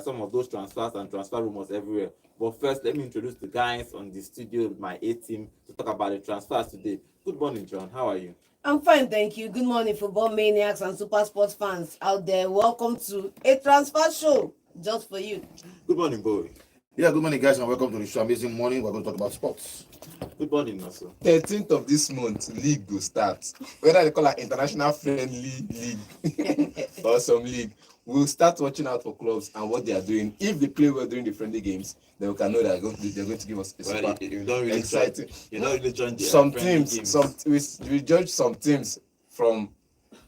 some of those transfers and transfer rumors everywhere. But first, let me introduce the guys on the studio, my A team, to talk about the transfers today. Good morning, John. How are you? I'm fine, thank you. Good morning, football maniacs and super sports fans out there. Welcome to a transfer show just for you. Good morning, boy. Yeah, good morning, guys, and welcome to the show. Amazing morning. We're going to talk about sports. Good morning, also. 13th of this month, league will start. Whether they call it international friendly league or some league, we'll start watching out for clubs and what they are doing. If they play well during the friendly games, then we can know that they're going to give us a super you don't really exciting. You don't really join the some friendly teams, games. we judge some teams from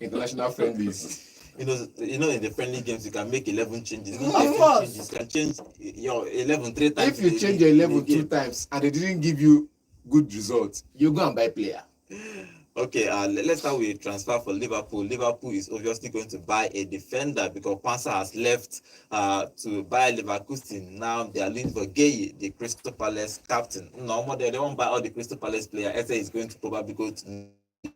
international friendlies. You know, in the friendly games, you can make 11 changes. Of course. You can change your 11 3 times. If you change your 11 2 times and they didn't give you good results, you go and buy player. Okay, let's start with transfer for Liverpool. Liverpool is obviously going to buy a defender because Pansa has left to buy Leverkusen. Now they are looking for Gay, the Crystal Palace captain. No, they won't buy all the Crystal Palace players. Eze is going to probably go to,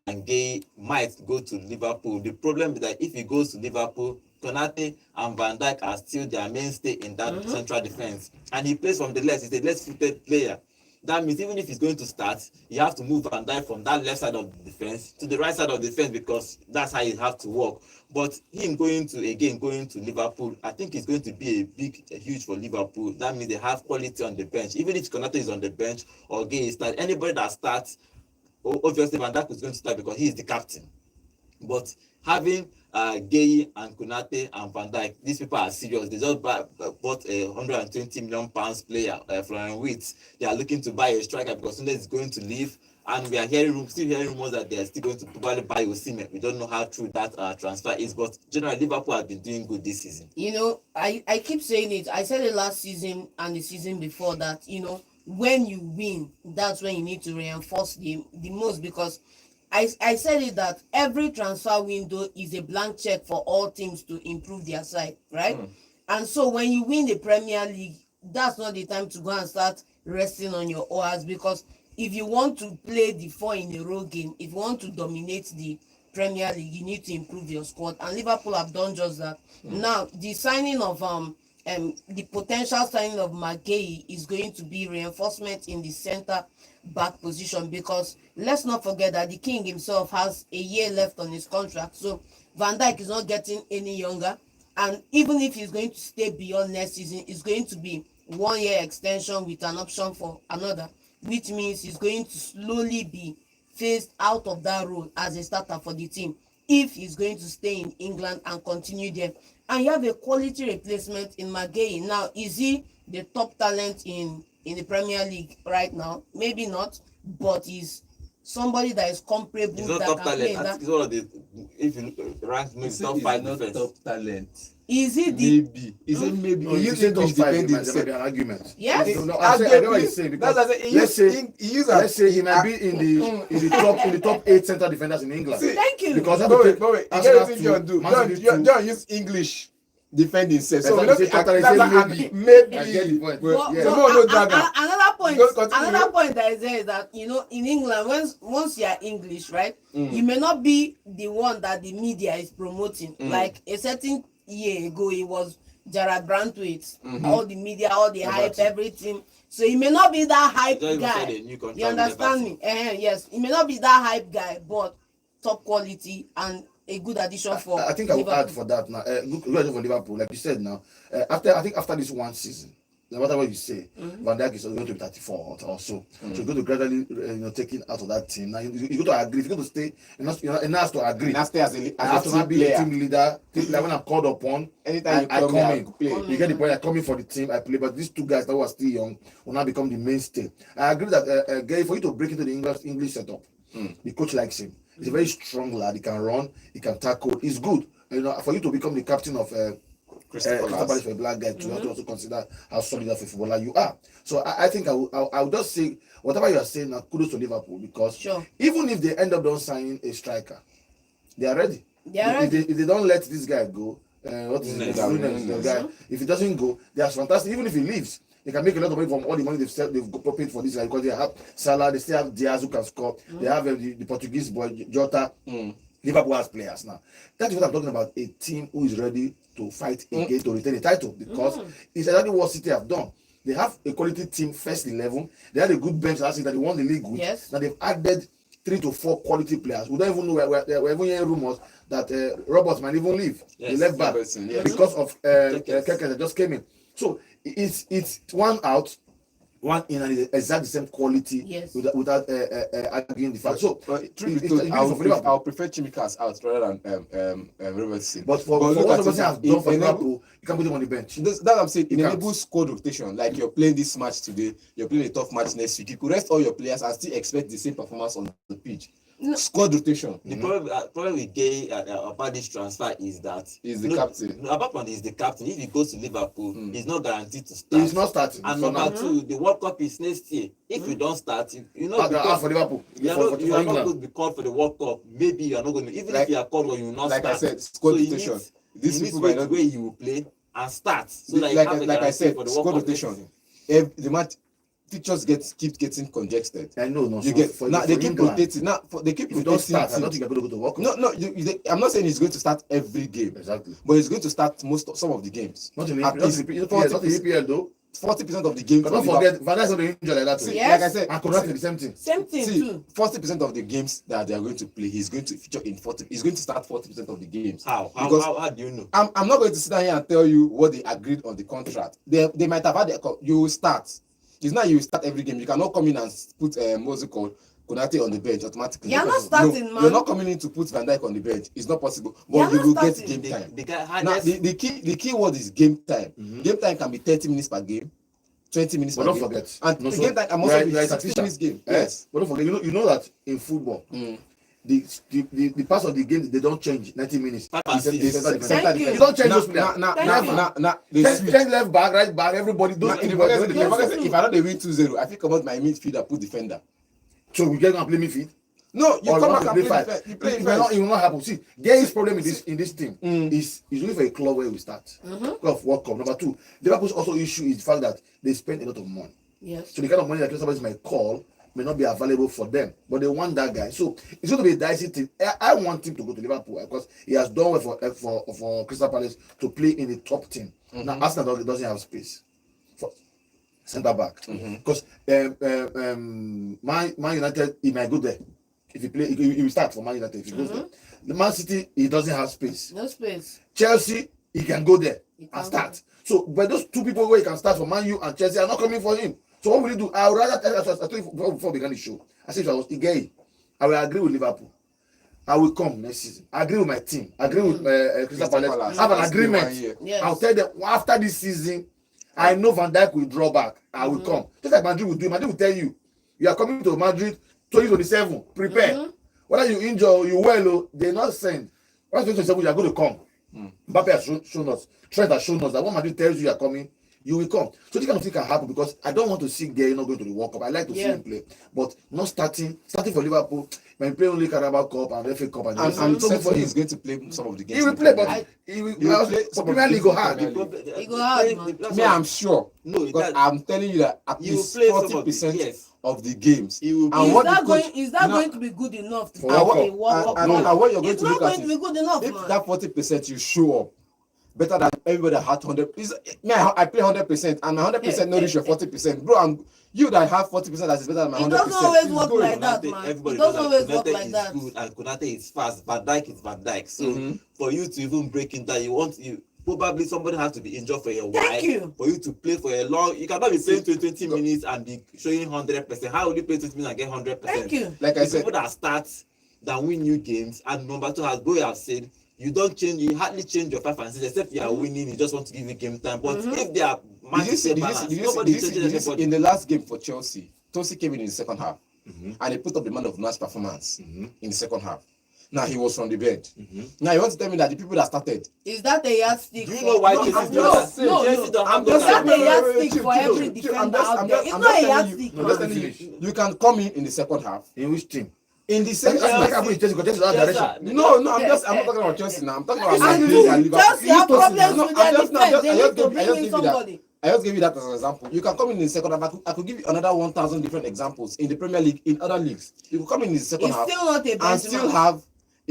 and Gay might go to Liverpool. The problem is that if he goes to Liverpool, Konate and Van Dijk are still their mainstay in that central defense. And he plays from the left. He's a left-footed player. That means even if he's going to start, you have to move Van Dijk from that left side of the defense to the right side of the defense because that's how you have to work. But him going to Liverpool, I think it's going to be a huge for Liverpool. That means they have quality on the bench. Even if Konate is on the bench or Gay is start, anybody that starts, obviously Van Dijk is going to start because he is the captain. But having Gay and Konate and Van Dijk, these people are serious. They just bought a £120 million player, Florian Wirtz. They are looking to buy a striker because Sunday is going to leave, and we are still hearing rumors that they are still going to probably buy OSIMHEN. We don't know how true that transfer is, but generally Liverpool have been doing good this season. You know, I keep saying it. I said it last season and the season before that, you know, when you win, that's when you need to reinforce the most, because I said it that every transfer window is a blank check for all teams to improve their side, right? And so when you win the Premier League, that's not the time to go and start resting on your oars, because if you want to play the 4 in a row game, if you want to dominate the Premier League, you need to improve your squad, and Liverpool have done just that. Now the signing of the potential signing of Madueke is going to be reinforcement in the center back position, because let's not forget that the king himself has a year left on his contract, so Van Dijk is not getting any younger, and even if he's going to stay beyond next season, it's going to be 1 year extension with an option for another, which means he's going to slowly be phased out of that role as a starter for the team if he's going to stay in England and continue there. And you have a quality replacement in Madueke. Now, is he the top talent in the Premier League right now? Maybe not, but he's somebody that is comparable. He's not that top can talent. play in that. He's one of the, if you rank maybe top 5 not defense. top talent. Is he the Maybe. Is it maybe? No, He you used say top English 5, defending. it might be an argument. yes? No, I know what he's saying, because That's what I say. let's say he might be in the top 8 central defenders in England. See, Thank you. Because But wait. You Arsenal get what two, John do. Man City two. John use English defending says. So we That's don't what he that's said, like maybe. I get the maybe. point. Well, Yeah. so no dragon. Another point that is there is that, you know, in England, once you are English, right, you may not be the one that the media is promoting. Like a certain year ago, it was Gerard Brantwaite, all the media, all the hype, everything. So he may not be that hype Just even guy. said a new contract You with understand me? Yes, he may not be that hype guy, but top quality and a good addition for I think I will Liverpool. add for that now. Good for Liverpool, like you said now. After this one season, no matter what you say, Van Dijk is going to be 34 or so. So you're going to gradually, taking out of that team. Now you got to agree. If you're going to stay, and has to agree. Now stay as I a have to team be a player. team leader. When I'm called upon, Anytime I you come come in. in, play. You get the point. I come in for the team. I play. But these two guys that were still young will now become the mainstay. I agree that Gary, for you to break into the English setup, the coach likes him. He's a very strong lad. He can run. He can tackle. He's good. For you to become the captain of Crystal Palace for a black guy, to have to also consider how solid of a footballer you are. So I think I will just say whatever you are saying now, kudos to Liverpool, because even if they end up not signing a striker, they are ready. If they don't let this guy go, what is his name? The guy. If he doesn't go, they are fantastic. Even if he leaves, they can make a lot of money from all the money they've paid for this guy, because they have Salah, they still have Diaz who can score. They have the Portuguese boy Jota. Liverpool has players now. That is what I'm talking about. A team who is ready to fight again to retain the title because it's exactly what City have done. They have a quality team, first 11. They had a good bench last season that they won the league with. Yes. Now they've added 3 to 4 quality players. We don't even know where we're even hearing rumors that Roberts might even leave. Yes, He left back Robertson, yes. because of Kekes. Kekes that just came in. So it's one out, one in, and it's exactly the same quality Yes. without arguing the fact. So But truth be it's told, beautiful for Liverpool. I'll prefer Chimikas out rather than Robertson. But for look what at Robertson it, has done for it Liverpool, you can put him on the bench. That's what I'm saying. It You can't. enables squad rotation. Like you're playing this match today, you're playing a tough match next week. You could rest all your players and still expect the same performance on the pitch. No. Squad rotation. The problem with Gay about this transfer is that He's the captain. No, apart from he's the captain, if he goes to Liverpool, he's not guaranteed to start. He's not starting. And for number now. 2, the World Cup is next year. If you don't start, you know, For Liverpool. you are For not England. going to be called for the World Cup. Maybe you are not going to. Even Like- if you are called, or you will not like start. I said, squad he rotation. needs- These he needs people wait might not where you will play and start. So that you like, have a like I guarantee said, for the squad World Cup next rotation. season. The match fixtures keep getting congested. I know, no. You So get for now they keep England, rotating. Now they keep if you don't rotating. start, I don't teams. think you're going to go to World Cup. No, I'm not saying he's going to start every game, Exactly. but he's going to start some of the games. Not in At the least EPL, not in EPL though. 40% of the games. But don't for forget, Van Dijk is not injured like that. See, Yes. like I said, And Konate the same thing. Same thing too. 40% of the games that they are going to play, he's going to feature in 40. He's going to start 40% of the games. How do you know? I'm not going to sit down here and tell you what they agreed on the contract. They might have had you will start. It's not you will start every game. You cannot come in and put what's it called, Konate on the bench automatically. You're not starting, man. You're not coming in to put Van Dijk on the bench. It's not possible. You're But you not will get starting. game time. The guy had Now this- the key word is game time. Game time can be 30 minutes per game, 20 minutes But per don't game. forget, And no, the so game time can you also are- be you are a 60 statistician. minutes game. Eh? Yes. But don't forget, you know that in football, the parts of the game they don't change 90 minutes. Five and The six. center defense. Thank you. You don't change those players. Change left back, right back, everybody. Those In the people are market, doing the Yes. defense. if I know they win 2-0, I think about my midfielder put defender. So we get and play midfield. No, you Or come want back to and play five. defense. You play It will not, defense. it will not happen. See, Gay's problem in this team is looking for a club where we start. Because of World Cup. Number 2, Liverpool's also issue is the fact that they spend a lot of money. Yes. So the kind of money that Crystal Palace might call may not be available for them, but they want that guy. So it's going to be a dicey thing. I want him to go to Liverpool because he has done well for Crystal Palace to play in the top team. Now Arsenal doesn't have space for centre back because Man United he might go there if he play. He will start for Man United if he goes there. The Man City he doesn't have space. No space. Chelsea he can go there He can and start. So, but those 2 people where he can start for Man U and Chelsea are not coming for him. So what will he do? I would rather I told you before we began the show. I said if I was Igay, I will agree with Liverpool. I will come next season. I agree with my team. I agree with Crystal Palace. Have an agreement. Yes. I'll tell them after this season, I know Van Dijk will draw back. I will come. Just like Madrid will do. Madrid will tell you, you are coming to Madrid 2027. Prepare. Whether you injure or you well, they're not send. Once 2027, you are going to come. Mbappe has shown us. Trent has shown us that when Madrid tells you are coming, you will come. So this kind of thing can happen because I don't want to see Gay not going to the World Cup. I like to see him play, but not starting for Liverpool. When play only Carabao Cup and FA Cup, and I'm so good certain for him. he's going to play some of the games. He will in play, Premier but League. he will will play for some of Premier the League go games in hard. Premier League. He go hard, man. Me, I'm sure. No, Because I'm telling you that at You least play some of the- 40% yes. of the games. He will And Is what that the coach- going? Is that you know, going to be good enough to For play World a Cup. World Cup? and No. what you're going It's to not look going at to be is good enough, if man. that 40% you show up better than everybody that had 100. Me, I play 100%, and my 100% no reach your 40%, bro. You that have 40% that is better than my It 100%. doesn't always it's work going. like that, man. Everybody It doesn't knows always that work Konate like is that. good and Konate is fast. Van Dijk is Van Dijk. So for you to even break into that, you probably somebody has to be injured for a while. Thank you. For you to play for a long, you cannot be playing 20 minutes and be showing 100%. How will you play 20 minutes and get 100%? Thank you. Like I The said, people that start that win new games, and number 2, as Boy have said, you hardly change your 5 and 6 except you are winning. You just want to give you game time. But if they are did you see in the last game for Chelsea came in the second half and he put up the man of match performance in the second half. Now he was from the bench. Now you want to tell me that the people that started, Is that a yardstick? Do you know why Chelsea I'm do that? just- no, Chelsea don't have Is that those a yardstick for every defender out there? It's not a yardstick, I'm just man. telling you. you can come in the second half. In which team? In the same That's like happening in Chelsea, because Chelsea is that direction. No, I'm not talking about Chelsea now. I'm talking about And Liverpool and Liverpool. Chelsea have problems No, with I'm their just- defense. I'm They just need to giving- bring in somebody. I just give you that as an example. You can come in the second half. I could give you another 1,000 different examples in the Premier League, in other leagues. You could come in the second It's half still not a and still benchmark. have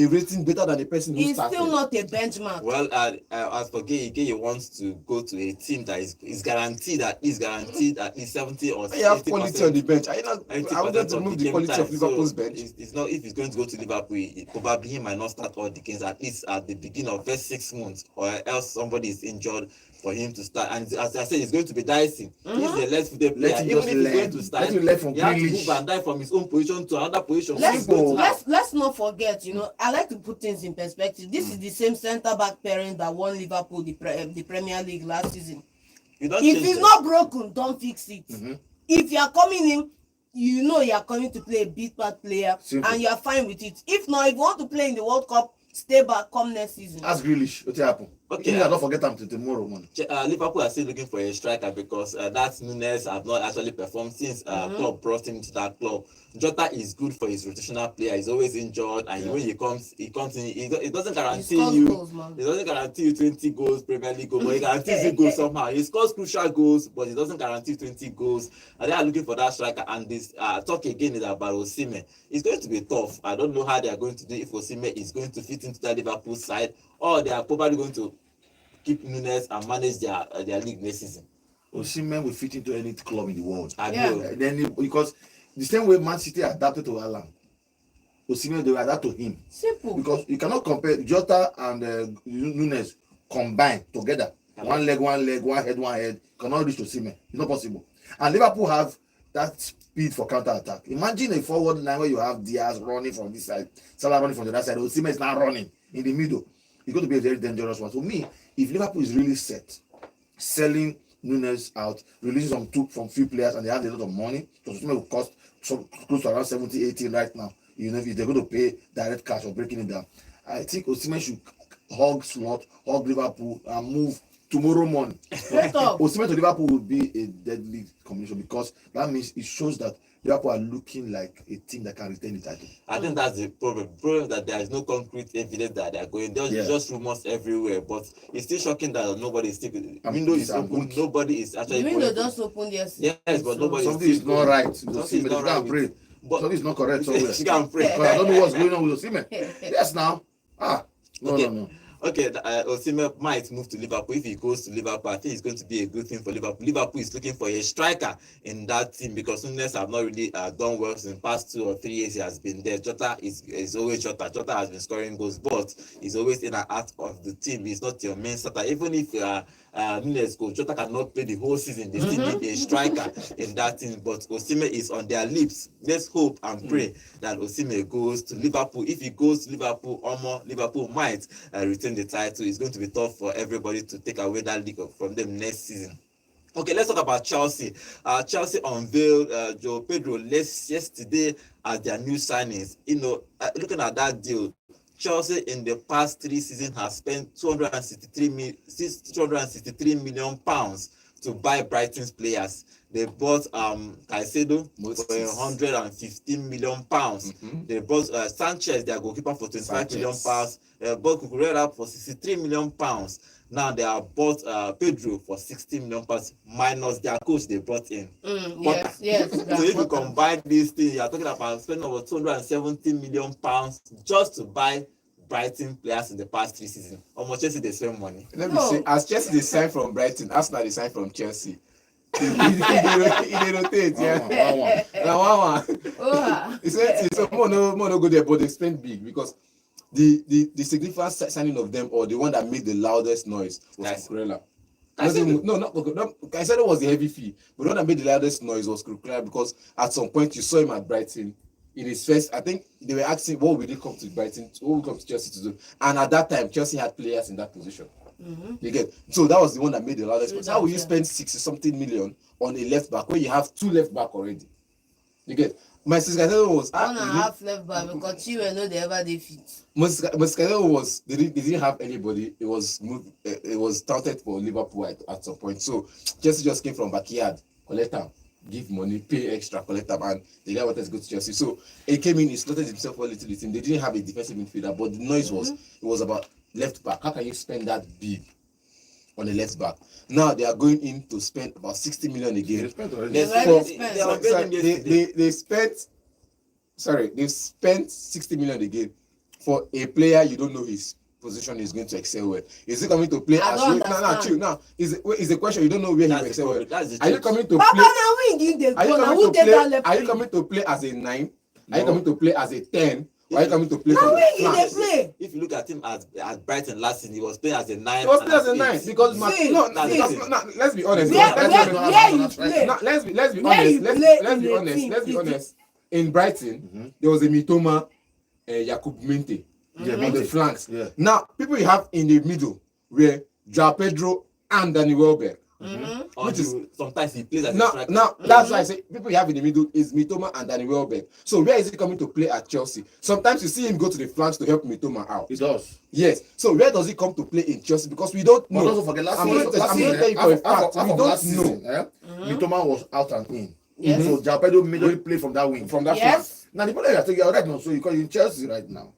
a rating better than the person who He's started. still not a benchmark. Well, as for Gay wants to go to a team that is guaranteed at least 70 or 80%. You have quality on the bench. Are you not? I wanted to move the quality of Liverpool's bench. It's not, if he's going to go to Liverpool, probably he might not start all the games, at least at the beginning of first 6 months, or else somebody is injured for him to start. And as I said, it's going to be dicing. He's a left-footed player. Even if he's going to start, he has to move and die from his own position to another position. Let's not forget, I like to put things in perspective. This is the same centre-back pairing that won Liverpool the Premier League last season. If it's not broken, don't fix it. If you are coming in, you are coming to play a big part player. Simple. And you are fine with it. If not, if you want to play in the World Cup, stay back, come next season. Ask Grealish, what happen? Okay, don't forget them to tomorrow, man. Liverpool are still looking for a striker because that Nunes have not actually performed since club brought him to that club. Jota is good for his rotational player. He's always injured, and when he comes in. It doesn't guarantee you. Goals, it doesn't guarantee you 20 goals Premier League goals, but he guarantees you goals somehow. He scores crucial goals, but it doesn't guarantee 20 goals. And they are looking for that striker. And this talk again is about OSIMHEN. It's going to be tough. I don't know how they are going to do if OSIMHEN is going to fit into that Liverpool side, or they are probably going to keep Nunes and manage their league next season. OSIMHEN will fit into any club in the world. Yeah. Because the same way Man City adapted to Haaland, OSIMHEN they will adapt to him. Simple. Because you cannot compare Jota and Nunes combined together. One leg, one head. Cannot reach OSIMHEN. It's not possible. And Liverpool have that speed for counter attack. Imagine a forward line where you have Diaz running from this side, Salah running from the other side. OSIMHEN is now running in the middle. It's going to be a very dangerous one. So me, if Liverpool is really set, selling Nunes out, releasing from few players, and they have a lot of money, because OSIMHEN will cost close to around 70, 80 right now. If they're going to pay direct cash or breaking it down, I think OSIMHEN should hug Liverpool and move tomorrow morning. OSIMHEN to Liverpool will be a deadly combination, because that means it shows that Liverpool are looking like a team that can retain the title. I think that's the problem. The problem is that there is no concrete evidence that they are going. There's just rumors everywhere, but it's still shocking that nobody is still. Window is open. Nobody is actually. The window just opened yesterday. Yes, but nobody. Something is not right. Something is not right. Pray. But something is not correct somewhere. She can pray. I don't know what's going on with OSIMHEN. Yes, now. No. Okay, OSIMHEN might move to Liverpool. If he goes to Liverpool, I think it's going to be a good thing for Liverpool. Liverpool is looking for a striker in that team, because Nunes have not really done well in the past 2 or 3 years. He has been there. Jota is always Jota. Jota has been scoring goals, but he's always in and out of the team. He's not your main starter. Even if Nunes goes, Jota cannot play the whole season. They still need a striker in that team. But OSIMHEN is on their lips. Let's hope and pray that OSIMHEN goes to Liverpool. If he goes to Liverpool, Liverpool might retain the title. It's going to be tough for everybody to take away that league from them next season. Okay, let's talk about Chelsea. Chelsea unveiled Joe Pedro yesterday as their new signings. Looking at that deal, Chelsea in the past 3 seasons has spent 263 million pounds to buy Brighton's players. They bought Caicedo for 115 million pounds. They bought Sanchez, their goalkeeper, for 25 million pounds. Bought Cucurella for 63 million pounds. Now they have bought Pedro for 60 million pounds minus their coach they brought in. Yes. So if you combine these things, you are talking about spending over 270 million pounds just to buy Brighton players in the past 3 seasons. Almost Chelsea they spend money. Let me say, as Chelsea they sign from Brighton, Arsenal they sign from Chelsea. They rotate, yeah. Now one. So more no go there, but they spend big, because the significant signing of them, or the one that made the loudest noise, was Cucurella. Caicedo was the heavy fee, but the one that made the loudest noise was Cucurella, because at some point you saw him at Brighton. In his first, I think they were asking, what will he come to Brighton, what will come to Chelsea to do? And at that time, Chelsea had players in that position. You get, so that was the one that made the loudest noise. How will you spend 60-something million on a left back when you have 2 left back already? You get, my sister was 1.5 left back, because she will know they ever they fit. Moscato was they didn't have anybody. It was touted for Liverpool at some point. So Chelsea just came from backyard, collect them, give money, pay extra, collect them, and the guy wanted to go to Chelsea. So he came in, he slotted himself well into the team. They didn't have a defensive midfielder, but the noise it was about left back. How can you spend that big on a left back? Now they are going in to spend about 60 million again. They've spent 60 million again for a player you don't know his position is going to excel well? Is he coming to play I as don't no, understand. chill now? Is a question you don't know where he will excel well? That's the Are you truth. coming to Papa play? na wing in the Are you goal. Na coming who to take that play? left Are you wing? coming to play as a 9? Are you No. coming to play as a 10? Or are you coming to play Na from the wing in flank? the play. If you look at him at Brighton last season, he was playing as a 9. He was and playing as a 9 8. because See, let's be honest. Where Let's you play? No, let's be Where honest. you Let's play be in a honest. team Let's be is honest. In Brighton, there was a Mitoma, Jakub Minte on the flanks. Yeah. Now, people you have in the middle were Joao Pedro and Danny Welbeck. Or Which is- sometimes he plays as a Now, striker. that's why I say people you have in the middle is Mitoma and Danny Welbeck. So where is he coming to play at Chelsea? Sometimes you see him go to the flanks to help Mitoma out. It does. Yes. So where does he come to play in Chelsea? Because we don't But know. also forget last I'm season. going to Last tell season, you for a fact. half We of don't last know. season, Mitoma was out and in. Yes. So Joao Pedro majorly play from that wing. From that Yes. Now the problem I think you're right now. So because in Chelsea right now,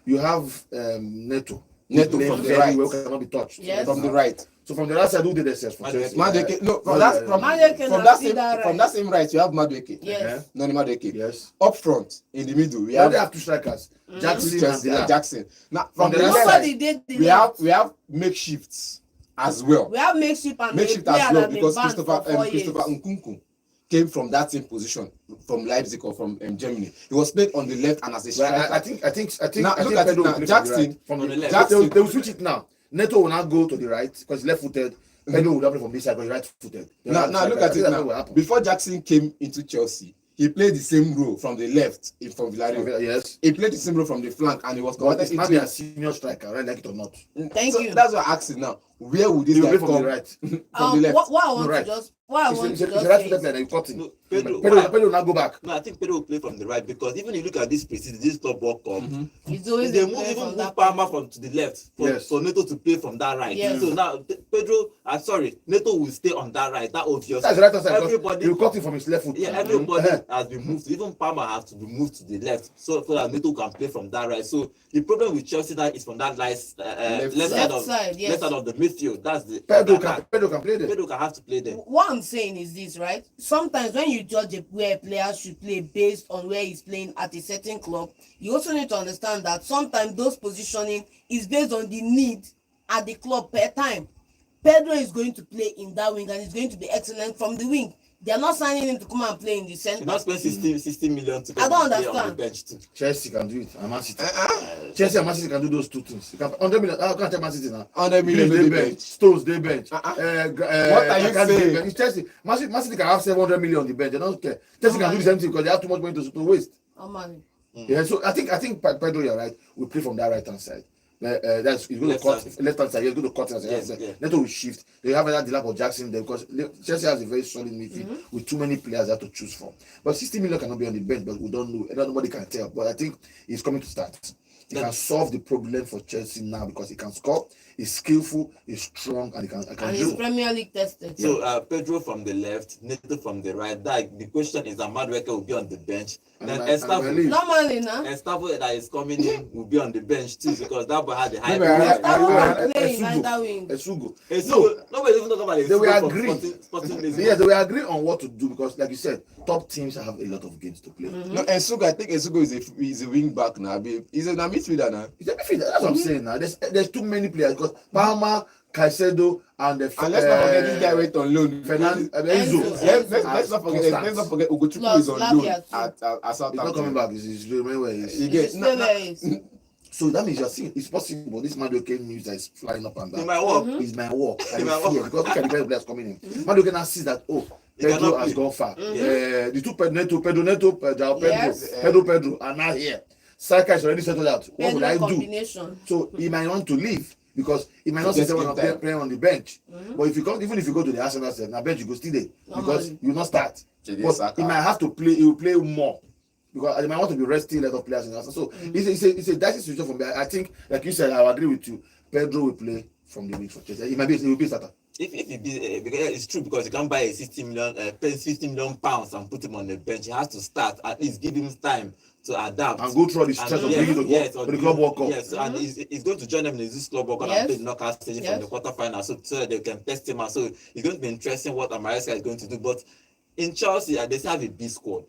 you have Neto. Neto Playing from the very right. well, cannot be touched. Yes. From the right. So from the right side, who did SS for Madueke. Chelsea? Madueke, no, from Madueke from na that see same that from right. that same right, you have Madueke. Yes. No, Madueke. Yes. Up front, in the middle, we We already have have two strikers, Jackson and Chelsea, Dila. Jackson. Now From from the the left left Somebody side, did the we left. have makeshifts as well. We have makeshift and Makeshift player as well that been because banned for 4 years. Christopher Nkunku came from that same position from Leipzig or from Germany. He was played on the left and as a Well, striker. I think Now, I look think at it Pedro will now. play Jackson, from the right. on the left. Jackson- They will switch it now. Neto will now go to the right because he's left-footed. Pedro will now play from this side because he's right-footed. Now look at it now. Now. Before Jackson came into Chelsea, he played the same role from the left from Villarreal. Yes. He played the same role from the flank and he was But converted it's not into a senior striker, right? Like it or not. Thank so you. That's what I asked you now. Where would this He will guy play come from the right. from the left? What I want right. to just what I He's want a to just right say footed is, player. You cut him. No, Pedro, Pedro will now go back. No, I think Pedro will play from the right because even if you look at this preseason, this Club World Cup, it's always they a move player even from move that Palmer from to the left Yes. for Neto to play from that right. Yes. So now Neto will stay on that right. That obvious. That's the right hand side. Everybody, He will cut him from his left foot. yeah, everybody Uh-huh. has been moved. Even Palmer has to be moved to the left so that Neto can play from that right. So the problem with Chelsea now is from that left side, yes. left side of the midfield. That's the Pedro that- can play there. Pedro can have to play there. what I'm saying is this, right? Sometimes when you judge where a player should play based on where he's playing at a certain club, you also need to understand that sometimes those positioning is based on the need at the club per time. Pedro is going to play in that wing and he's going to be excellent from the wing. They are not signing him to come and play in the You center. not spend 60 million to I come don't and play on the understand. bench too. Chelsea can do it. And Man City. Chelsea and Man City can do those two things. You can 100 million. I can't tell Man City now. 100 million Grealish, they they bench. Stones they bench. What are you Akanji, they saying? bench. It's Chelsea. Man City can have 700 million on the bench. They don't care. Chelsea can do the same thing because they have too much money to waste. Oh man. Yeah, so I think Pedro, you're right. We play from that right hand side. That's he's going to Left cut left hand side. He's going to cut it. Yes, yeah. Neto will shift. They have either Dilap or Jackson there because Chelsea has a very solid midfield with too many players they have to choose from. But 60 million cannot be on the bench, but we don't know. Nobody can tell. But I think he's coming to start. He can solve the problem for Chelsea now because he can score. He's skillful. He's strong, and he can And he's dribble. Premier League tested. So Pedro from the left, Neto from the right. That the question is that Madueke will be on the bench. And Then I believe- Normally, now. Estavo that is coming in will be on the bench too because that boy had the high. Maybe That I- one play in Esugo. either wing. Esugo. No, nobody even talk about it. They will agree. Sporting Yeah, they will agree on what to do because, like you said, top teams have a lot of games to play. No, Esugo, I think Esugo is a wing back now. He's a midfielder now. It's a midfielder. That's what I'm saying now. There's too many players because Palmer, Caicedo, and the And let's not forget this guy went on loan. Enzo. Let's not forget Ugochukwu Plus is on Lavia loan too. at He's not coming Southampton. back. He's remaining where he You is. get It's still there is. So that means you're seeing it's possible. This Madueke news that is flying up and in down. my work. It's my work. I In my fear work. because look at the kind of players coming in. Madueke now sees that He cannot Pedro has play. gone far. Yeah. The two Pedro Neto, Joao Yes. Pedro are now here. Saka is already settled out. What would I Pedro do? combination. So he might want to leave because he might not Just see someone give time. playing on the bench. But if you come, even if you go to the Arsenal set, now bench you go still there because you will not start. Jadon But Saka. he might have to play. He will play more because he might want to be resting a lot of players in Arsenal. So it's a dicey situation for me. I think, like you said, I agree with you. Pedro will play from the wing for Chelsea. He will be a starter. If he be because it's true because you can't buy a 60 million, pay 50 million pounds and put him on the bench. He has to start at least give him time to adapt And go through all the stress of bringing to the Club World Cup. Yes, and he's going to join them in this Club World Cup Yes. and play the knockout stage from the quarterfinal, so that they can test him out. So it's going to be interesting what Amareska is going to do. But in Chelsea, they still have a B squad.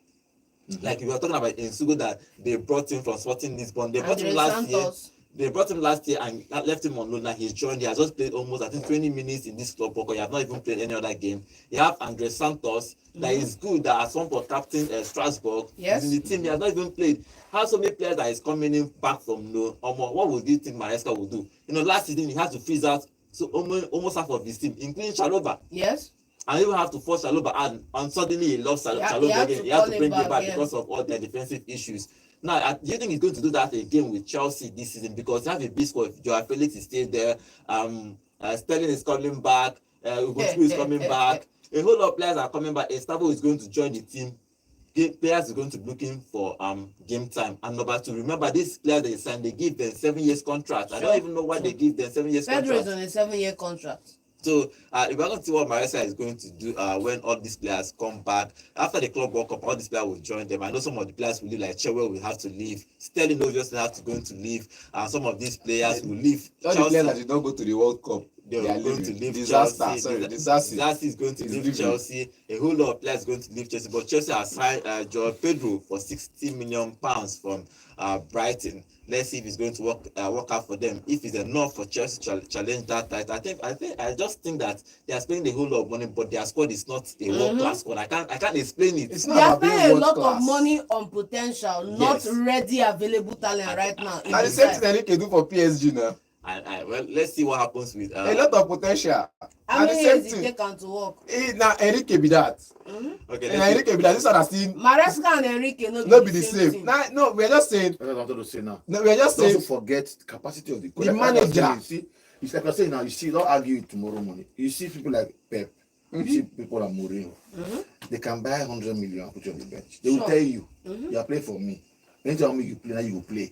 Like we were talking about Insugo that they brought him from Sporting Lisbon. They brought him Andre last year. Santos. They brought him last year and left him on loan. Now he's joined. He has just played almost, I think, 20 minutes in this club. He has not even played any other game. You have Andre Santos that is good. That at some point captain Strasbourg. Yes. He's in the team. He has not even played. How so many players that is coming in back from loan? What would you think Maresca would do? Last season he had to freeze out so almost half of his team, including Chalobah. Yes. And even have to force Chalobah, and suddenly he lost Chalobah again. He has to bring him back because of all their defensive issues. Now, do you think he's going to do that again with Chelsea this season? Because they have a big squad. Joao Felix is still there. Sterling is coming back. Ugochukwu is coming back. A whole lot of players are coming back. Estavo is going to join the team. Players are going to be looking for game time. And number two, remember these players they signed, they give them 7 years contract. I don't even know why they give them 7 years contract. Pedro is on a 7-year contract. So if we're going to see what Maresca is going to do when all these players come back after the Club World Cup, all these players will join them. I know some of the players will leave, like Chilwell will have to leave. Sterling obviously going to leave, and some of these players will leave. All the players that did not go to the World Cup, they are going to leave disaster. Chelsea. Sorry, disaster. Disaster is going to leave Chelsea. A whole lot of players going to leave Chelsea, but Chelsea has signed Joao Pedro for £60 million from Brighton. Let's see if it's going to work out for them. If it's enough for Chelsea to challenge that title, I just think that they are spending a whole lot of money, but their squad is not a world-class squad. I can't explain it. It's They not are about being spending a lot world-class. of money on potential, not Yes. ready available talent right now. in And the the same side. thing Enrique do for PSG now. Well, let's see what happens with A lot of potential. How And the many same years it thing. take am to work? Now Enrique be that. Okay, And let's see. Enrique be that. This one I seen Maresca and Enrique no be the same. thing. Nah, no, we're just saying. That's what I wanted to say now. No, we're just Don't saying. also forget the capacity of the coach. The Like I was manager. saying, you see, it's like I say now, you see, don't argue it tomorrow morning. You see people like Pep, you see people like Mourinho. They can buy 100 million and put you on the bench. They will Sure. tell you, you are playing for me. Anytime you play, now you will play.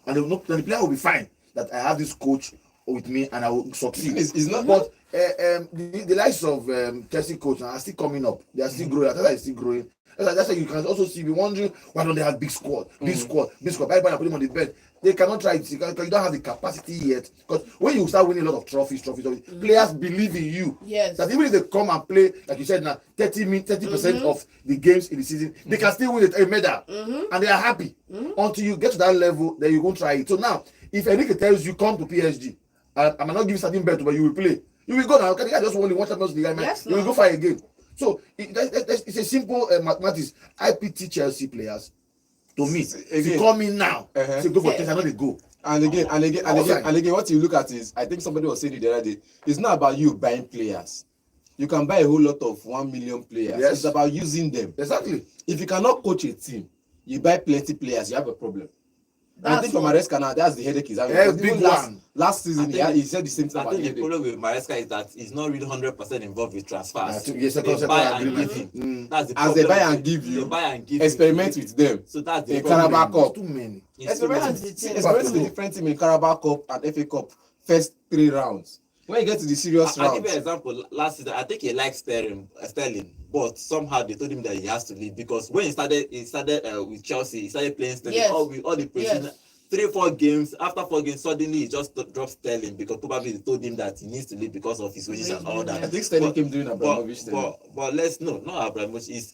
And they will not, then the player will be fine that I have this coach with me and I will succeed. It's not. But the likes of Chelsea coach are still coming up. They are still growing. That's still growing. That's why you can also see, be wondering why don't they have big squad. Everybody put them on the bench. They cannot try it because you don't have the capacity yet. Because when you start winning a lot of trophies, players believe in you. Yes. That even if they come and play, like you said now, 30% of the games in the season, they can still win a medal. And they are happy. Until you get to that level, then you go try it. So now, if Enrique tells you come to PSG, I might not give you certain bet, but you will play. You will go now. I just won the one Champions League. Yes, you will go fight again. So it's a simple mathematics. IPT Chelsea players, to me, if you call me now, say go for Chelsea, I know they go. And again, what you look at is, I think somebody was saying it the other day, it's not about you buying players. You can buy a whole lot of 1 million players. Yes. It's about using them. Exactly. If you cannot coach a team, you buy plenty players, you have a problem. And I think for what- Maresca now, that's the headache he's having. Yeah, Because big even one. last season, he said the same thing I about think the the headache. problem with Maresca is that he's not really 100% involved with transfers. Yes, They buy I and agree give with you. him. That's the As they problem. buy and give you, They buy and give experiment you. with them. So that's the In problem. Carabao Cup. Too many. It's too many. Experiment with a different team in Carabao Cup and FA Cup first 3 rounds. When you get to the serious I'll give you rounds, an example. Last season, I think he liked Sterling, but somehow they told him that he has to leave because when he started with Chelsea, he started playing Sterling. Yes. All the preseason, 3-4 games. After 4 games, suddenly he just dropped Sterling because probably they told him that he needs to leave because of his wages and all I that. think Sterling But- came during Abramovich. But let's not Abramovich. It's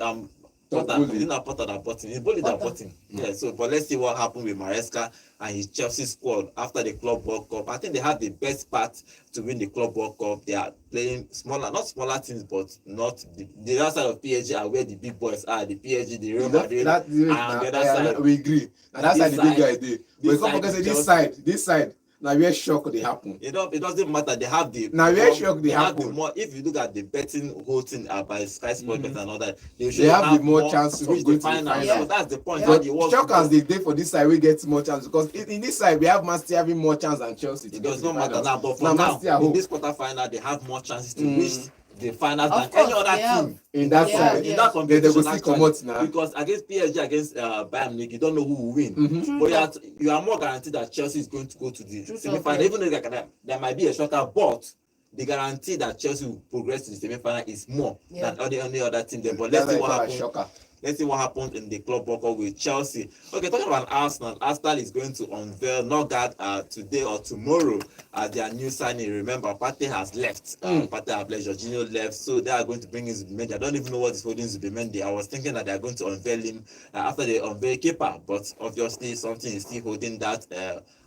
Potter. Bowley. It's not Potter that bought him. It's Bowley that bought him. Yeah. So, but let's see what happened with Maresca and his Chelsea squad after the Club World Cup. I think they have the best part to win the Club World Cup. They are playing not smaller teams, but not the other side of PSG are where the big boys are. The PSG, the Real Madrid, and the other side. We agree. And that's This how the big guy side- did. But this you can't side forget say Chelsea. this side. Now where shock they happen. It doesn't matter. They have the Now, where shock they have the happen. more. If you look at the betting whole thing by Sky Sports and all that, They have the more chance to reach go the to the final. final. So that's the point. But How they work shock as together. they day for this side, we get more chance because in this side we have Man City having more chance than Chelsea. to It get does to the not matter finals. now, but for Man now, City are in home. this quarterfinal, they have more chances to reach the finals Of than course, any other they have. team. in that Yeah, side. yeah. In that They competition, go see actually, come out now. because against PSG, against Bayern Munich, you don't know who will win. But you are more guaranteed that Chelsea is going to go to the True semi-final, talk, even though there might be a shocker, but the guarantee that Chelsea will progress to the semi-final is more than any other team there. But let's That's see why what I call happens. it shocker. Let's see what happens in the club walkout with Chelsea. Okay, talking about Arsenal, Arsenal is going to unveil norgaard today or tomorrow as their new signing. Remember, Partey has left. Partey has left. Jorginho left, so they are going to bring in Zubimendi. I don't even know what is holding Zubimendi. I was thinking that they are going to unveil him after they unveil keeper, but obviously something is still holding that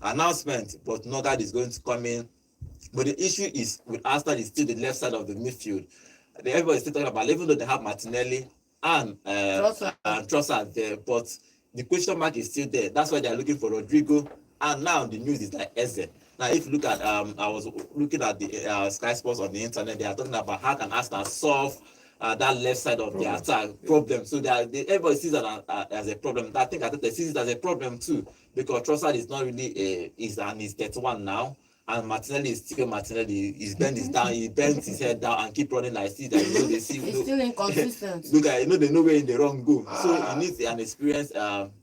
announcement. But norgaard is going to come in. But the issue is with Aston is still the left side of the midfield. Everybody is still talking about, even though they have Martinelli and Trossard there, but the question mark is still there. That's why they are looking for Rodrigo. And now the news is like Eze. Now, if you look at, I was looking at the Sky Sports on the internet. They are talking about how can Aston solve that left side of the attack problem. So everybody sees that as a problem. I think they see it as a problem too, because Trossard is not really he's 31 now. And Martinelli is still Martinelli. His bend is down. He bends his head down and keep running like see that they see. He's still inconsistent. Look, I know they know where in the wrong go. So he needs an experienced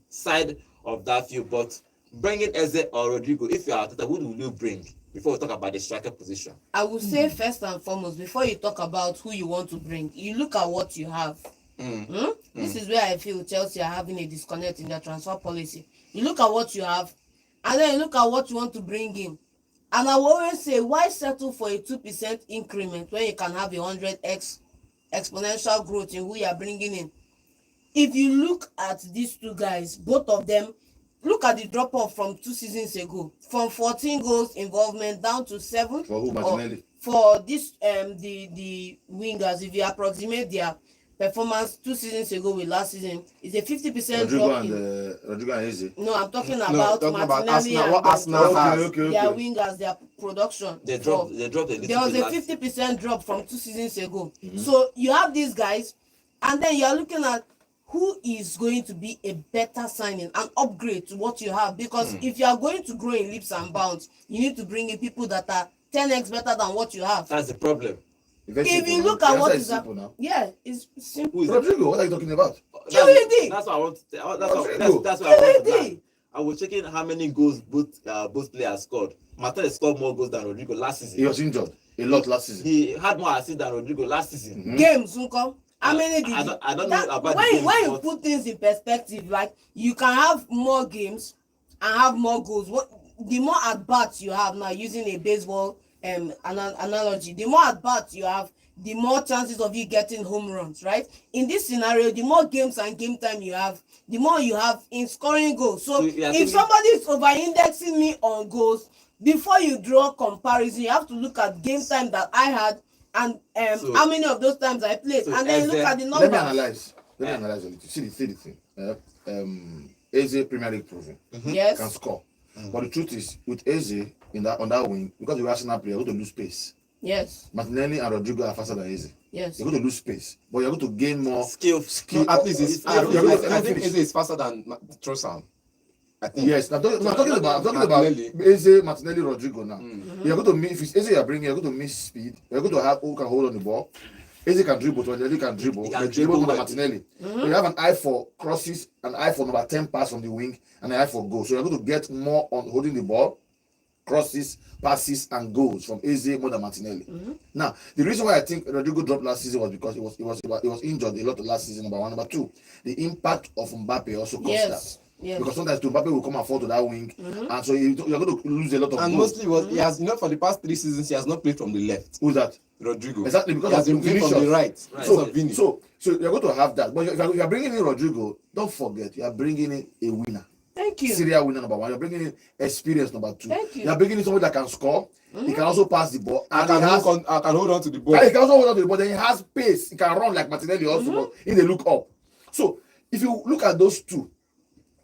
side of that field. But bringing Eze or Rodrigo, if you are Arteta, who will you bring before we talk about the striker position? I would say first and foremost, before you talk about who you want to bring, you look at what you have. This is where I feel Chelsea are having a disconnect in their transfer policy. You look at what you have, and then you look at what you want to bring in. And I will always say, why settle for a 2% increment when you can have a 100x exponential growth in who you are bringing in? If you look at these two guys, both of them, look at the drop-off from 2 seasons ago. From 14 goals involvement down to 7. For who, Martinelli? For this, the wingers, if you approximate their performance 2 seasons ago with last season, is a 50% drop in. Rodrigo and Eze. No, I'm talking about Martinelli Arsenal, what Arsenal has. their wingers, their production. They dropped a little bit. There was a 50% drop from 2 seasons ago. So you have these guys, and then you are looking at who is going to be a better signing, an upgrade to what you have. Because if you are going to grow in leaps and bounds, you need to bring in people that are 10x better than what you have. That's the problem. If you look at what is happening, yeah, it's simple. Rodrigo, what are you talking about? QED. That's what I want. That's what I want to learn. I was checking how many goals both players scored. Martinelli scored more goals than Rodrigo last season. He was injured a lot last season. He had more assists than Rodrigo last season. Games, Uncle. How many did I don't know about when, the games, when you put things in perspective, like you can have more games and have more goals. The more at bats you have now, using a baseball analogy, the more at bats you have, the more chances of you getting home runs, right? In this scenario, the more games and game time you have, the more you have in scoring goals. So if somebody is over-indexing me on goals, before you draw comparison, you have to look at game time that I had and how many of those times I played, and then look at the numbers. Let me analyze a little. See the thing. Eze Premier League proven. Yes. Can score. But the truth is, with Eze on that wing, because you're Arsenal player, you're going to lose space. Yes. Martinelli and Rodrigo are faster than Eze. Yes. You're going to lose space, but you're going to gain more skill. No, at least I think Eze is faster than Trossard. I think. Yes, I'm talking about Eze, Martinelli, Rodrigo now. You're going to miss, if it's Eze you're bringing, you're going to miss speed. You're going to have who can hold on the ball. Eze can dribble, Martinelli can dribble. They dribble more than Martinelli. You have an eye for crosses, an eye for number 10 pass on the wing, and an eye for goals. So you're going to get more on holding the ball, crosses, passes, and goals from Eze more than Martinelli. Now, the reason why I think Rodrigo dropped last season was because he was injured a lot last season. Number one, number two, the impact of Mbappe also cost that. Yes. Because sometimes Mbappe will come and fall to that wing, and so you're going to lose a lot of and goals. mostly he has for the past 3 seasons he has not played from the left. Who's that? Rodrigo. Exactly, because he has been playing from the right. So you're going to have that. But if you're bringing in Rodrigo, don't forget you are bringing in a winner. Thank you. Syria winner number 1. You're bringing in experience number 2. Thank you. You're bringing in somebody that can score. He can also pass the ball. And can hold on to the ball. He can also hold on to the ball. Then he has pace. He can run like Martinelli also. But in the look up. So if you look at those two,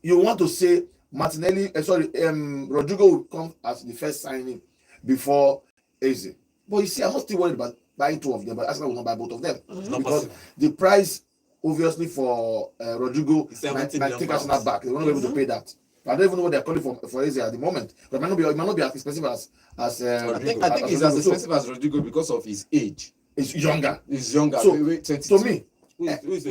you want to say Rodrigo will come as the first signing before Eze. But you see, I'm not still worried about buying 2 of them, but Arsenal will not buy both of them. Because the price, obviously, for Rodrigo might take Arsenal back. They won't be able to pay that. I don't even know what they're calling for Eze at the moment. But it might not be as expensive as I think he's as expensive as Rodrigo because of his age. He's younger. So, to me, Eze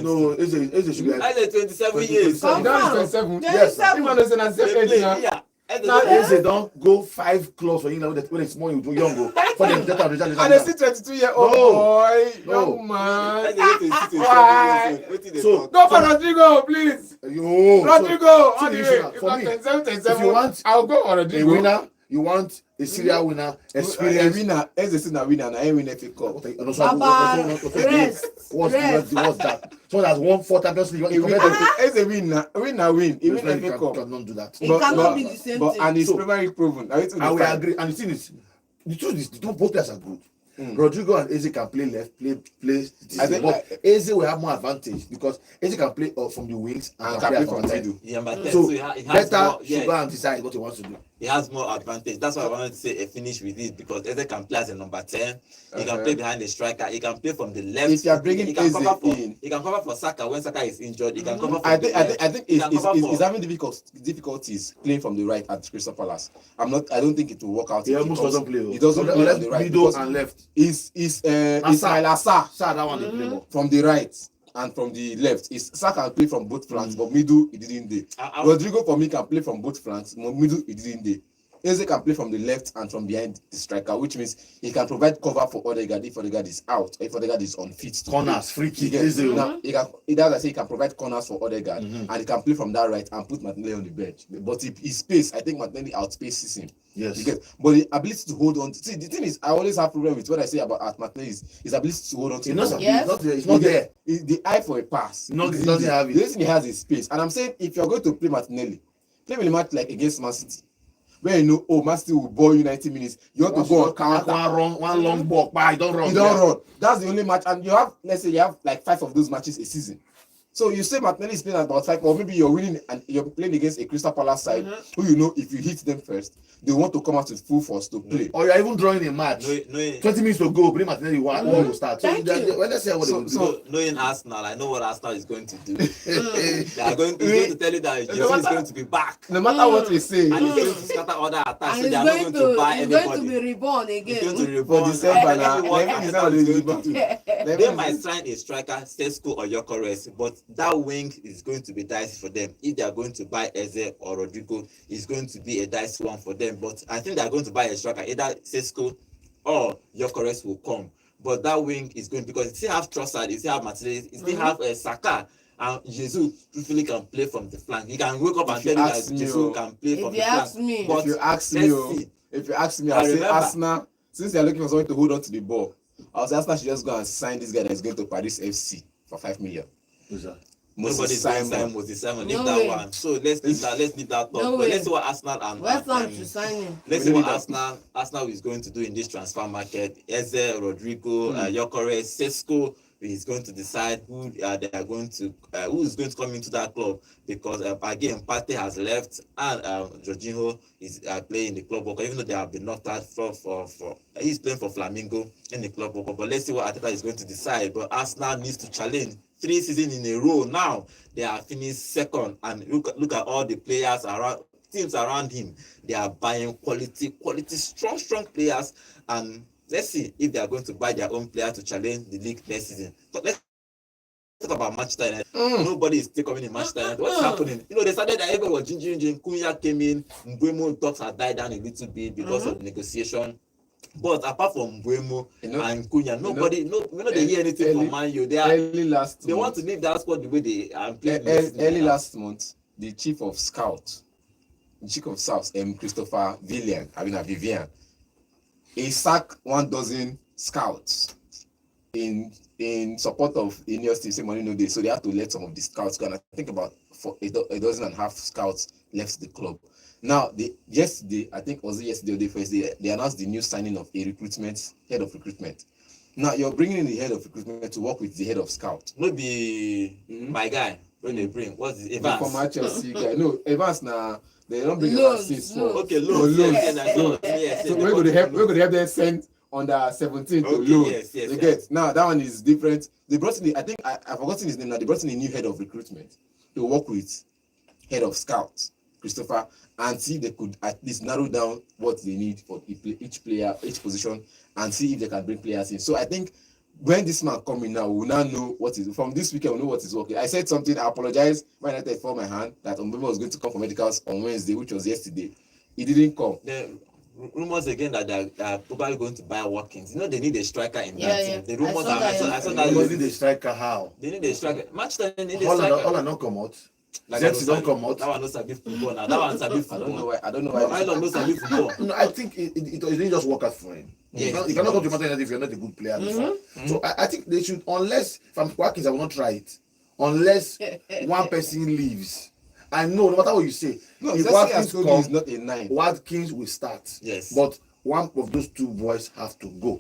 should be I said 27 years. Confirm. 27. Yes. Even though it's an Now Eze don't go 5 clubs for England when it's small, you do young go. For them, And they still 22-year-old No. boy, No. young man. Why? So- Go for Rodrigo, please. Yo, Rodrigo, so on the the way. issue now, If for I'm me, 27, if you want I'll go for a Rodrigo. winner, you want a serial winner, A experience. winner, Eze still a winner, and I win FA Cup. Baba, rest. What's that? Someone that's won 4 Champions League. You compare them to- Eze win. He win you FA Cup. cannot do that. It cannot be the same thing. And it's So- Premier League proven. I will agree. And the thing is, the truth is, the two both players are good. Rodrigo and Eze can play left, play. I think But Eze will have more advantage because Eze can play from the wings And can play from the middle. Yeah, but So he has better more, should go and decide what he wants to do. he has more advantage. That's why I wanted to say a finish with it because Eze can play as a number 10. He can play behind the striker. He can play from the left. If you are bringing he can Eze cover for, in. he can cover for Saka when Saka is injured. He can cover for I think He can cover he's for- having difficulties playing from the right at Crystal Palace. I don't think it will work out. He if almost comes- doesn't play. He doesn't play on the right middle because and left. Is Ismail Assar Sir, that one they play more. from the right and from the left. Saka can play from both flanks, but middle he didn't do. Rodrigo for me can play from both flanks, but middle he didn't do. Eze can play from the left and from behind the striker, which means he can provide cover for Odegaard if Odegaard is out, if Odegaard is unfit to Corners, play. free kick, Yes. Eze. Now he can provide corners for Odegaard, and he can play from that right and put Martinelli on the bench. But if his pace, I think Martinelli outspaces him. Yes. You get, but the ability to hold on. See, the thing is, I always have problem with what I say about Martinelli is his ability to hold on to It's the not, ball. Yes. it's not there. The eye for a pass. No, It's he doesn't easy. have it. The reason he has is space. And I'm saying if you're going to play Martinelli, play with a match like against Man City, where you know, Man City will ball you 90 minutes. You have to go on counter. One long ball. Bye, don't run. You don't run. That's the only match. And you have, let's say, you have like 5 of those matches a season. So you say Martinelli is playing about 5, or maybe you're winning and you're playing against a Crystal Palace side who you know if you hit them first, they want to come out with full force to play. Or you're even drawing a match. 20 minutes to go, bring Martinelli, one will start. So Thank you. let's see what they will do. So knowing Arsenal, I know what Arsenal is going to do. They are going to tell you that Jesus is going to be back. No matter what we say, And he's going to scatter other attacks. And So they are not going to buy it's going to anybody. be reborn He's again. going to for reborn. December And now, everyone Levin is Arsenal not is going going to do. They might sign a striker, Sesko or Gyökeres, but that wing is going to be dicey for them. If they are going to buy Eze or Rodrigo, it's going to be a dicey one for them. But I think they are going to buy a striker, either Sesko or Gyökeres will come. But that wing is going, because it still have Trossard, it still have Martinelli, it still have Saka, and Jesus truthfully can play from the flank. He can wake up and tell you that Jesus can play from If the you flank. ask me, But if you ask let's me, see. I'll say remember. Arsenal, since they're looking for someone to hold on to the ball, I'll say Arsenal should just go and sign this guy that is going to Paris FC for 5 million. Who's that? Nobody's going to sign Moses Simon. Leave No that way. one. So let's leave that talk. No But way. let's see what Arsenal and West Ham to sign him. let's We see what need Arsenal is going to do in this transfer market. Eze, Rodrigo, Gyökeres, Sesko is going to decide who they are going to who is going to come into that club, because again Partey has left and Jorginho is playing in the club worker, even though they have been knocked out for he's playing for Flamengo in the club worker. But let's see what Arteta is going to decide. But Arsenal needs to challenge 3 seasons in a row now. They are finished second, and look at all the players around, teams around him. They are buying quality strong players, and let's see if they are going to buy their own player to challenge the league next season. But let's talk about Manchester United. Nobody is still coming in Manchester United. What's happening? They started that everyone was ginger. Cunha came in. Mbeumo talks have died down a little bit because of the negotiation. But apart from Mbeumo and Cunha, they hear anything from Man U. They want to leave that squad the way they are playing. Early last month, the chief of scouts, Christopher Vivian, he sacked 12 scouts in support of Ineos team. Say money no day, so they have to let some of the scouts go. And I think about a dozen and a half scouts left the club. Now, yesterday, I think was it yesterday or the first day, they announced the new signing of a head of recruitment. Now, you're bringing in the head of recruitment to work with the head of scout. Maybe my guy, when they bring, what's his The Evans? former Chelsea guy. No, Evans now, they don't bring Loans, Evans since loans. for. Okay, for loans. loans. Yes. So we're going to help them send under 17 to Okay, loan. yes. You get, now that one is different. They brought in, I think I've forgotten his name now. They brought in a new head of recruitment to work with head of scouts, Christopher, and see if they could at least narrow down what they need for each player, each position, and see if they can bring players in. So I think when this man come in now, we will now know what is from this weekend. We know what is working. I said something. I apologize when I for my hand that Mbeumo was going to come for medicals on Wednesday, which was yesterday. He didn't come. The rumors again that they are probably going to buy Watkins. You know they need a striker in Yeah, that yeah. team. The rumors I saw that I saw They that need the striker how? they need a striker. Manchester need a All striker. are not come out. Like Zexi don't come out. That one no sabi football now. That one sabi I don't know football. why. I don't know No, why. I don't know sabi football. No, I think it didn't just work out for him. Yes, You cannot go to Manchester United if you're not a good player before. So I think they should, unless if I'm Watkins, I will not try it. Unless one person leaves. I know, no matter what you say, No, if Zexi Watkins has told you comes, he's not a 9. Watkins will start. Yes. But one of those two boys have to go.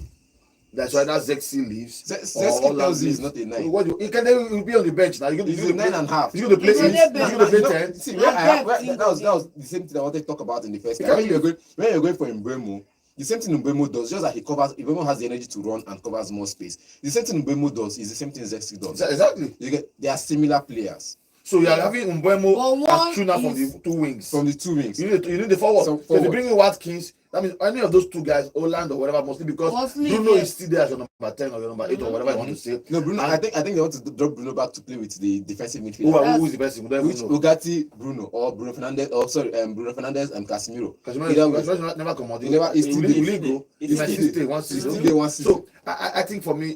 That's why that Zexi leaves. Zexi tells you he's not a 9. What you can he'll be on the bench now. He's a 9.5. He's going to play He's on the bench. 10. See, That was the same thing I wanted to talk about in the first time. When you're going for Mbeumo, the same thing Mbeumo does, just like Mbeumo has the energy to run and covers more space. The same thing Mbeumo does is the same thing Zexi does. Exactly. They are similar players. So you are having Mbeumo But and Tuna from is- the two wings. From the 2 wings. You need the forward. So So if you forward. bring in Watkins, that means any of those two guys, Holland or whatever, mostly because Bruno yes. is still there as your number 10 or your number 8 or whatever you want to say. No, Bruno. And I think they want to drop Bruno back to play with the defensive midfielder. who is the best? We don't Which even know. Ugati, Bruno, or Bruno Fernandes, Bruno Fernandes and Casemiro. Casemiro never come out. He never- he's still there. He go. He's He might still still stay one season. still there one season. So I think for me,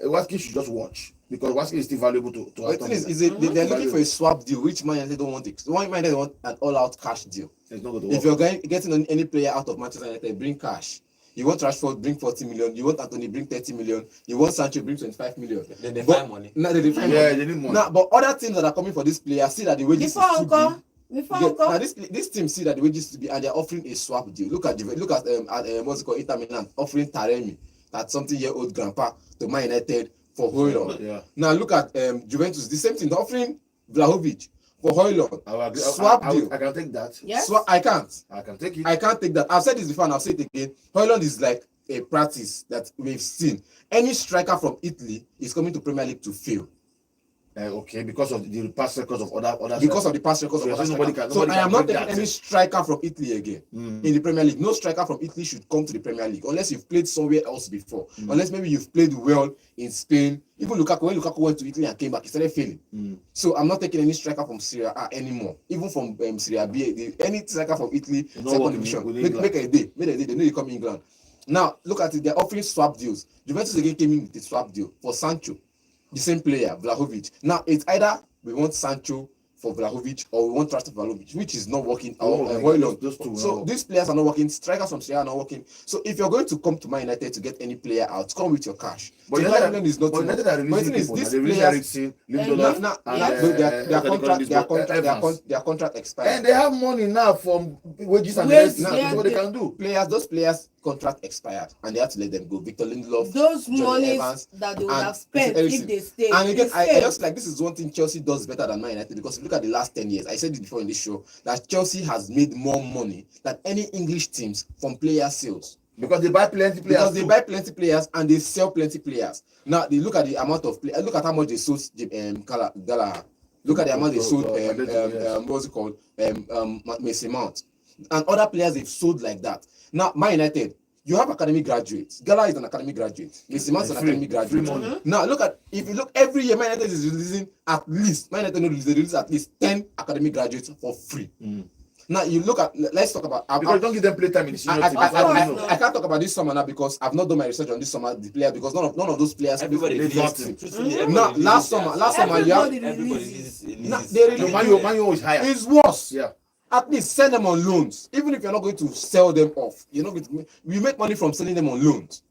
Watkins should just watch because Watkins is still valuable to The Aston thing is, Villa. they're looking for a swap deal, which Man United don't want it. Man United want an all-out cash deal. It's not going to If work. you're getting on any player out of Manchester United, bring cash. You want Rashford, bring 40 million. You want Antony, bring 30 million. You want Sancho, bring 25 million. Then they But- find money. No, they find Yeah, money. they need money. Now, but other teams that are coming for this player see that the wages Before is too Uncle, big. before Now Uncle, this team see that the wages to be and they're offering a swap deal. Look at what's it called, Inter Milan offering Taremi, that something-year-old grandpa, to Man United for Højlund. Yeah. Now look at Juventus, the same thing, they're offering Vlahovic for Højlund. I will agree. Swap deal. I can take that. yes. I can't. I can take it. I can't take that. I've said this before and I'll say it again. Højlund is like a practice that we've seen. Any striker from Italy is coming to Premier League to fail. Okay, because of the past records of other Because of the past records So of you're other saying nobody strikers. can- So nobody I am can not break taking that. any striker from Italy again in the Premier League. No striker from Italy should come to the Premier League unless you've played somewhere else before. Unless maybe you've played well in Spain. Even Lukaku, when Lukaku went to Italy and came back, he started failing. So I'm not taking any striker from Serie A anymore. Even from Serie B, any striker from Italy, No second one division, with make England. a day. They know you come in England. Now look at it. They're offering swap deals. Juventus again came in with a swap deal for Sancho, the same player, Vlahovic. Now it's either we want Sancho for Vlahovic or we want Rashford for Vlahovic, which is not working. Højlund, those two will So not work. these players are not working. Strikers from Serie A are not working. So if you're going to come to Man United to get any player out, come with your cash. But 25 United, million is not but too much. United are But the releasing thing is, people. these They release players, Eriksen, No, Lindelof, no, and their contract expired. and they have money now from wages and the Wages, rest. yeah, That's what they can do. Those players contract expired and they had to let them go. Victor Lindelof, those Johnny monies Evans, that they would and have spent Eriksen. if they stayed. And again, they I stayed. just like this is one thing Chelsea does better than Man United, because if you look at the last 10 years, I said it before in this show, that Chelsea has made more money than any English teams from player sales. Because they buy plenty players. Because they too. buy plenty players and they sell plenty players. Now they look at the amount of play. Look at how much they sold Gallagher. Look at the amount they sold what's it called? Mason Mount. And other players they've sold like that. Now Man United, you have academy graduates. Gallagher is an academy graduate. Mason Mount is an Free- academy graduate. free money. Now if you look every year, Man United is releasing at least they release at least 10 academy graduates for free. Now you look at, let's talk about Because don't give them playtime in the senior team. I can't talk about this summer now because I've not done my research on this summer, the player, because none of those players. Everybody They released nothing. it. Truthfully, No, everybody last released summer, it. you have, Everybody Everybody releases. releases. Nah, they release- Man U is higher. it's worse. Yeah. At least send them on loans. Even if you're not going to sell them off, you're not going to. We make money from selling them on loans,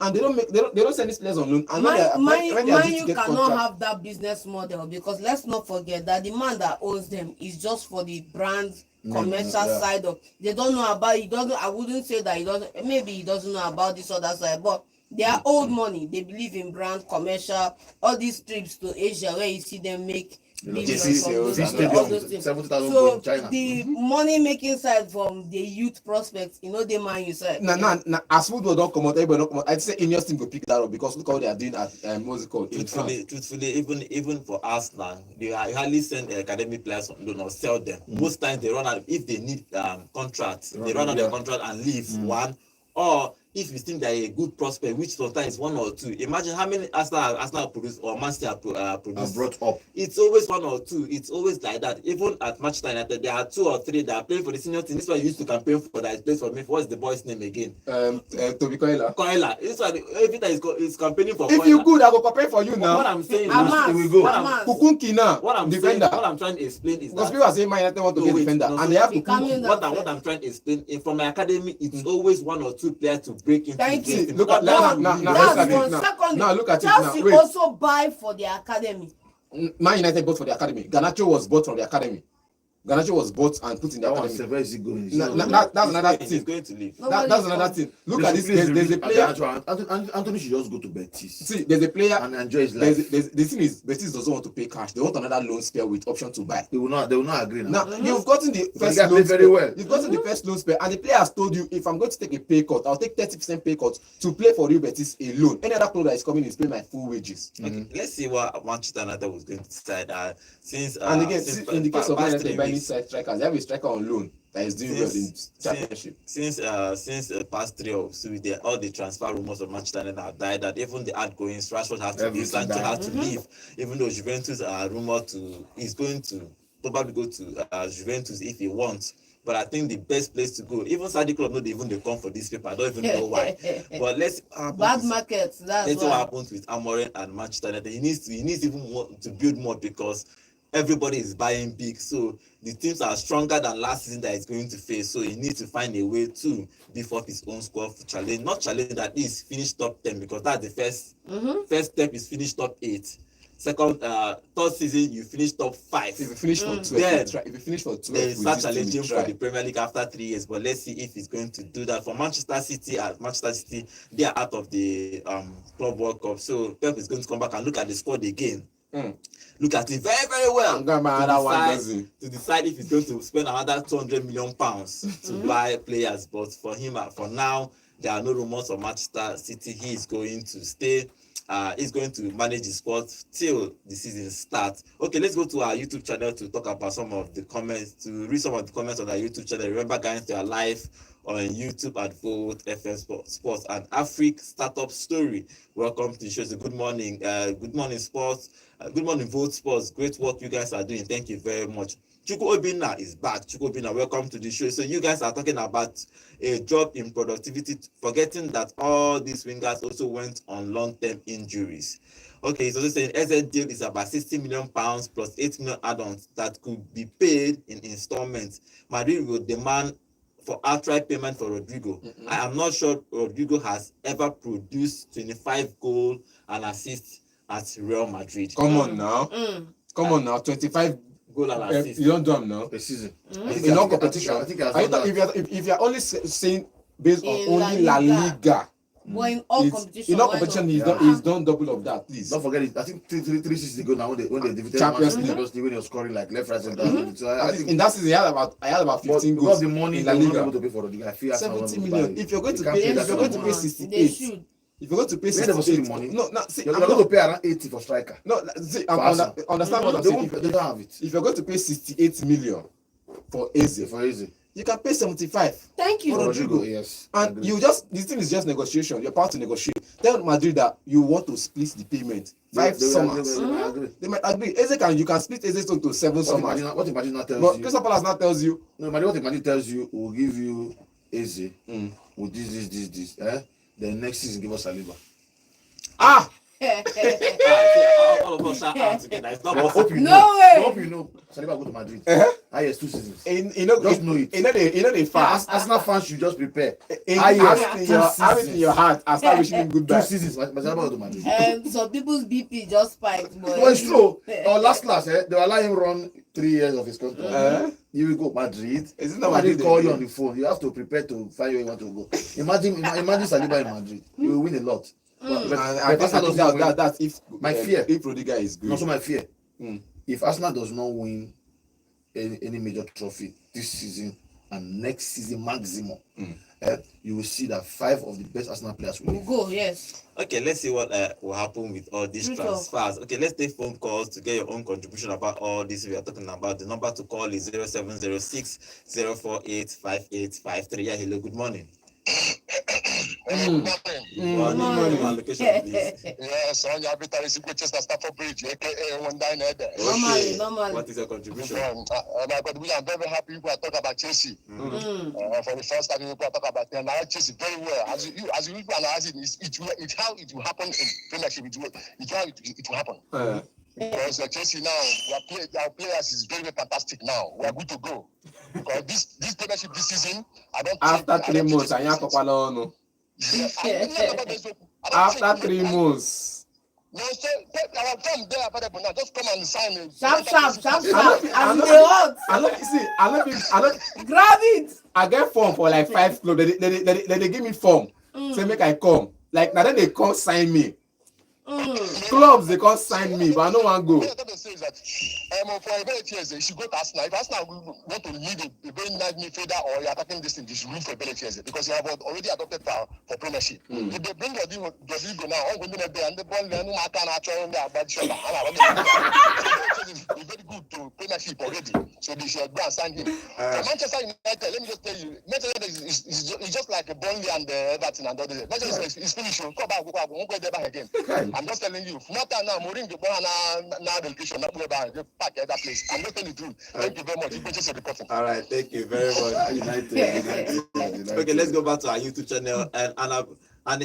and they don't send these players on loan. And when they are Man due U to get cannot contract, have that business model, because let's not forget that the man that owns them is just for the brand commercial yeah. side of. They don't know about. He doesn't. I wouldn't say that he doesn't. Maybe he doesn't know about this other side, but they are old money. They believe in brand commercial. All these trips to Asia where you see them make billions JC from sales those- and all Stadium, those things. 70,000 So in China. the money making side from the youth prospects, the Man U side. nah, as football don't come out, everybody don't come out. I'd say Ineos team will pick that up because look how they are doing at what's it called? In France. Truthfully, even for Arsenal, they hardly send academy players on loan or sell them. Most times they run out if they need contracts. They run out their contract and leave one, or if you think they're a good prospect, which sometimes is one or two, imagine how many Arsenal produce or Man City Are produce. brought up. It's always one or two. It's always like that. Even at Manchester United, there are 2 or 3 that are playing for the senior team. This is why you used to campaign for that. It plays for me. What's the boy's name again? Toby Koila. Koila. This is why every time is campaigning for If Koila. you good, I will compare for you What now. I'm saying is, Amas, Here we go. Amas. Kukunki now. what I'm saying, defender. what I'm trying to explain is Because that people are saying Man United want to No, get wait, defender, no, and they have to becoming cook. that- what I'm trying to explain from my academy, it's always 1 or 2 players to break into. Thank the you. team. Look at That's now. the Let's That's look at one. it now. Secondly, Now look at it Chelsea now. Wait. also buy for their academy. Man United bought for the academy. Garnacho was bought from the academy. Garnacho was bought and put in the That one academy. is very easy going. That's another He's thing. going to leave. That's another thing. Look at this. There's a player. Antony should just go to Betis See, there's a player. and enjoy his life. The thing is, Betis doesn't want to pay cash. They want another loan spare with option to buy. They will not agree now. Now you've gotten the Because first the guy loan played very spare. well. You've gotten the first loan spare, and the player has told you, if I'm going to take a pay cut, I'll take 30% pay cut to play for Real Betis alone. Any other club that is coming is paying my full wages. Okay, let's see what Manchester United was going to decide. Since And again, in the case of Man past United, 3 buying weeks, strikers, they have a striker on loan that is doing well in championship. since past 3 or so, all the transfer rumors of Manchester United have died. That even the outgoings, Rashford has to leave, Everything Sancho died. has to leave. Even though Juventus are rumored is going to probably go to Juventus if he wants. But I think the best place to go, even Saudi club, not even they come for this paper. I don't even know why. But Bad market. That's let's see what why. happens with Amorim and Manchester United. He needs even more to build more because everybody is buying big. So the teams are stronger than last season that he's going to face. So he needs to find a way to beef up his own squad for challenge. Not challenge that is finish top 10 because that's the first step is finish top 8. Second, third season you finish top 5. If you finish for 12, Then if you finish for 12, Then we start just need challenging to for try. the Premier League after 3 years. But let's see if he's going to do that. For Manchester City, they are out of the Club World Cup. So Pep is going to come back and look at the squad again. Look at it very, very well I'm going my other one, does it? to decide if he's going to spend another 200 million pounds to buy players. But for him, for now, there are no rumors of Manchester City. He is going to stay. He's going to manage the squad till the season starts. Okay, let's go to our YouTube channel to talk about some of the comments, to read some of the comments on our YouTube channel. Remember, guys, they are live on YouTube at Vote FM Sports and Africa Startup Story. Welcome to the show. So good morning. Good morning, Sports. Good morning, Vote Sports. Great work you guys are doing. Thank you very much. Chuku Obina is back. Chuku Obina, welcome to the show. So you guys are talking about a drop in productivity, forgetting that all these wingers also went on long-term injuries. Okay, so this saying SZ deal is about 60 million pounds plus 8 million add-ons that could be paid in installments. Madrid will demand for outright payment for Rodrigo. I am not sure Rodrigo has ever produced 25 goals and assists at Real Madrid. Come on now. Come on now. 25 goal and assist. You don't do them now. A season. In all competition. I think If you're only saying based on In only La Liga, But in all competition, in all why competition, not? he's done double of that, please. Don't forget it. I think three seasons ago now when they defeated Champions Man League. City, when he was scoring like left, right, center. So I think In that season, I had about 15 because goals the money in they La were not Liga. able to pay for Rodrigo. I feel 70 million. If you're going to They pay, can't if you're going to pay They 68, should. if you're going to pay Where they will see 68, the money? no, see, You're I'm going not, to pay around 80 for striker. no, see, For Arsenal. understand what I'm They saying. don't have it. If you're going to pay 68 million for Eze, For easy. you can pay 75. Thank you. For Rodrigo. Yes. And Agree. you just, this thing is just negotiation. You're part to negotiate. Tell Madrid that you want to split the payment. 5 They will summers. agree. They might agree. You can split Eze to 7 summers. What Imagine now tells But you? Crystal Palace now tells you, No, what Imagine tells you, we'll give you Eze with this. Then next season give us Saliba. All of us are out together. It's not I possible. hope you No know. way. I hope you know. Saliba go to Madrid. Yes, 2 seasons. you know, Just know it. You know the fast. Arsenal fans should just prepare. Have Yes, it in your heart and start wishing him 2 goodbye. seasons. Saliba go to Madrid. Some people's BP just spiked. But Well, it's true. Last, they will allow him run 3 years of his contract. Uh-huh. You will go Madrid. Is it not Madrid Madrid call they you do? on the phone. You have to prepare to find where you want to go. Imagine Saliba in Madrid. You will win a lot. But I think Arsenal doesn't win. that's if My fear. if Rodrigo is good. Also, my fear. Mm. If Arsenal does not win any major trophy this season and next season maximum, you will see that 5 of the best Arsenal players will we'll leave. go, yes. Okay, let's see what will happen with all these Brutal. transfers. Okay, let's take phone calls to get your own contribution about all this we are talking about. The number to call is 0706 048 5853. Yeah, hello, good morning. Name and location, please. Yes, on your bit is Manchester Stafford Bridge, aka one dine there. Normally. What is your contribution? My contribution, I'm very happy people are talking about Chelsea. For the first time, people are talking about them. I Chelsea very well. As you people analyze it, it's how it will happen in Premiership. It's how it will happen. Because Chelsea now, our players is very, very fantastic now. We are good to go. Because this Premiership this season, I don't After think 3 months, I have to After 3 months. No, so our time there available now. Just come and sign it. Sharp. I And know- they want. I know. Grab it. I get form for like 5 clubs. They give me form. Say make I come. Like now then they can't sign me. Clubs they can't sign me, but I don't want to go. What I'm saying is that for a very years, you should go to Aston. If Aston want to lead a very nice midfielder or you're attacking this thing, they should look for a very years because you have already adopted for Premiership. If they bring Rodrigo now, I'm going to be and the ball, they know I can't actually about shoulder. It's very good to Premiership already, so they should go and sign him. For Manchester United, let me just tell you, Manchester United is just like a Burnley and Everton and other. Manchester is finished. Come back, won't go there back again. I'm just telling you. Not now, Mourinho the ball now delegation, not about pack that place. I'm not telling you the truth. Thank you very much. You can just reporting. All right, thank you very much. United. Okay, let's go back to our YouTube channel and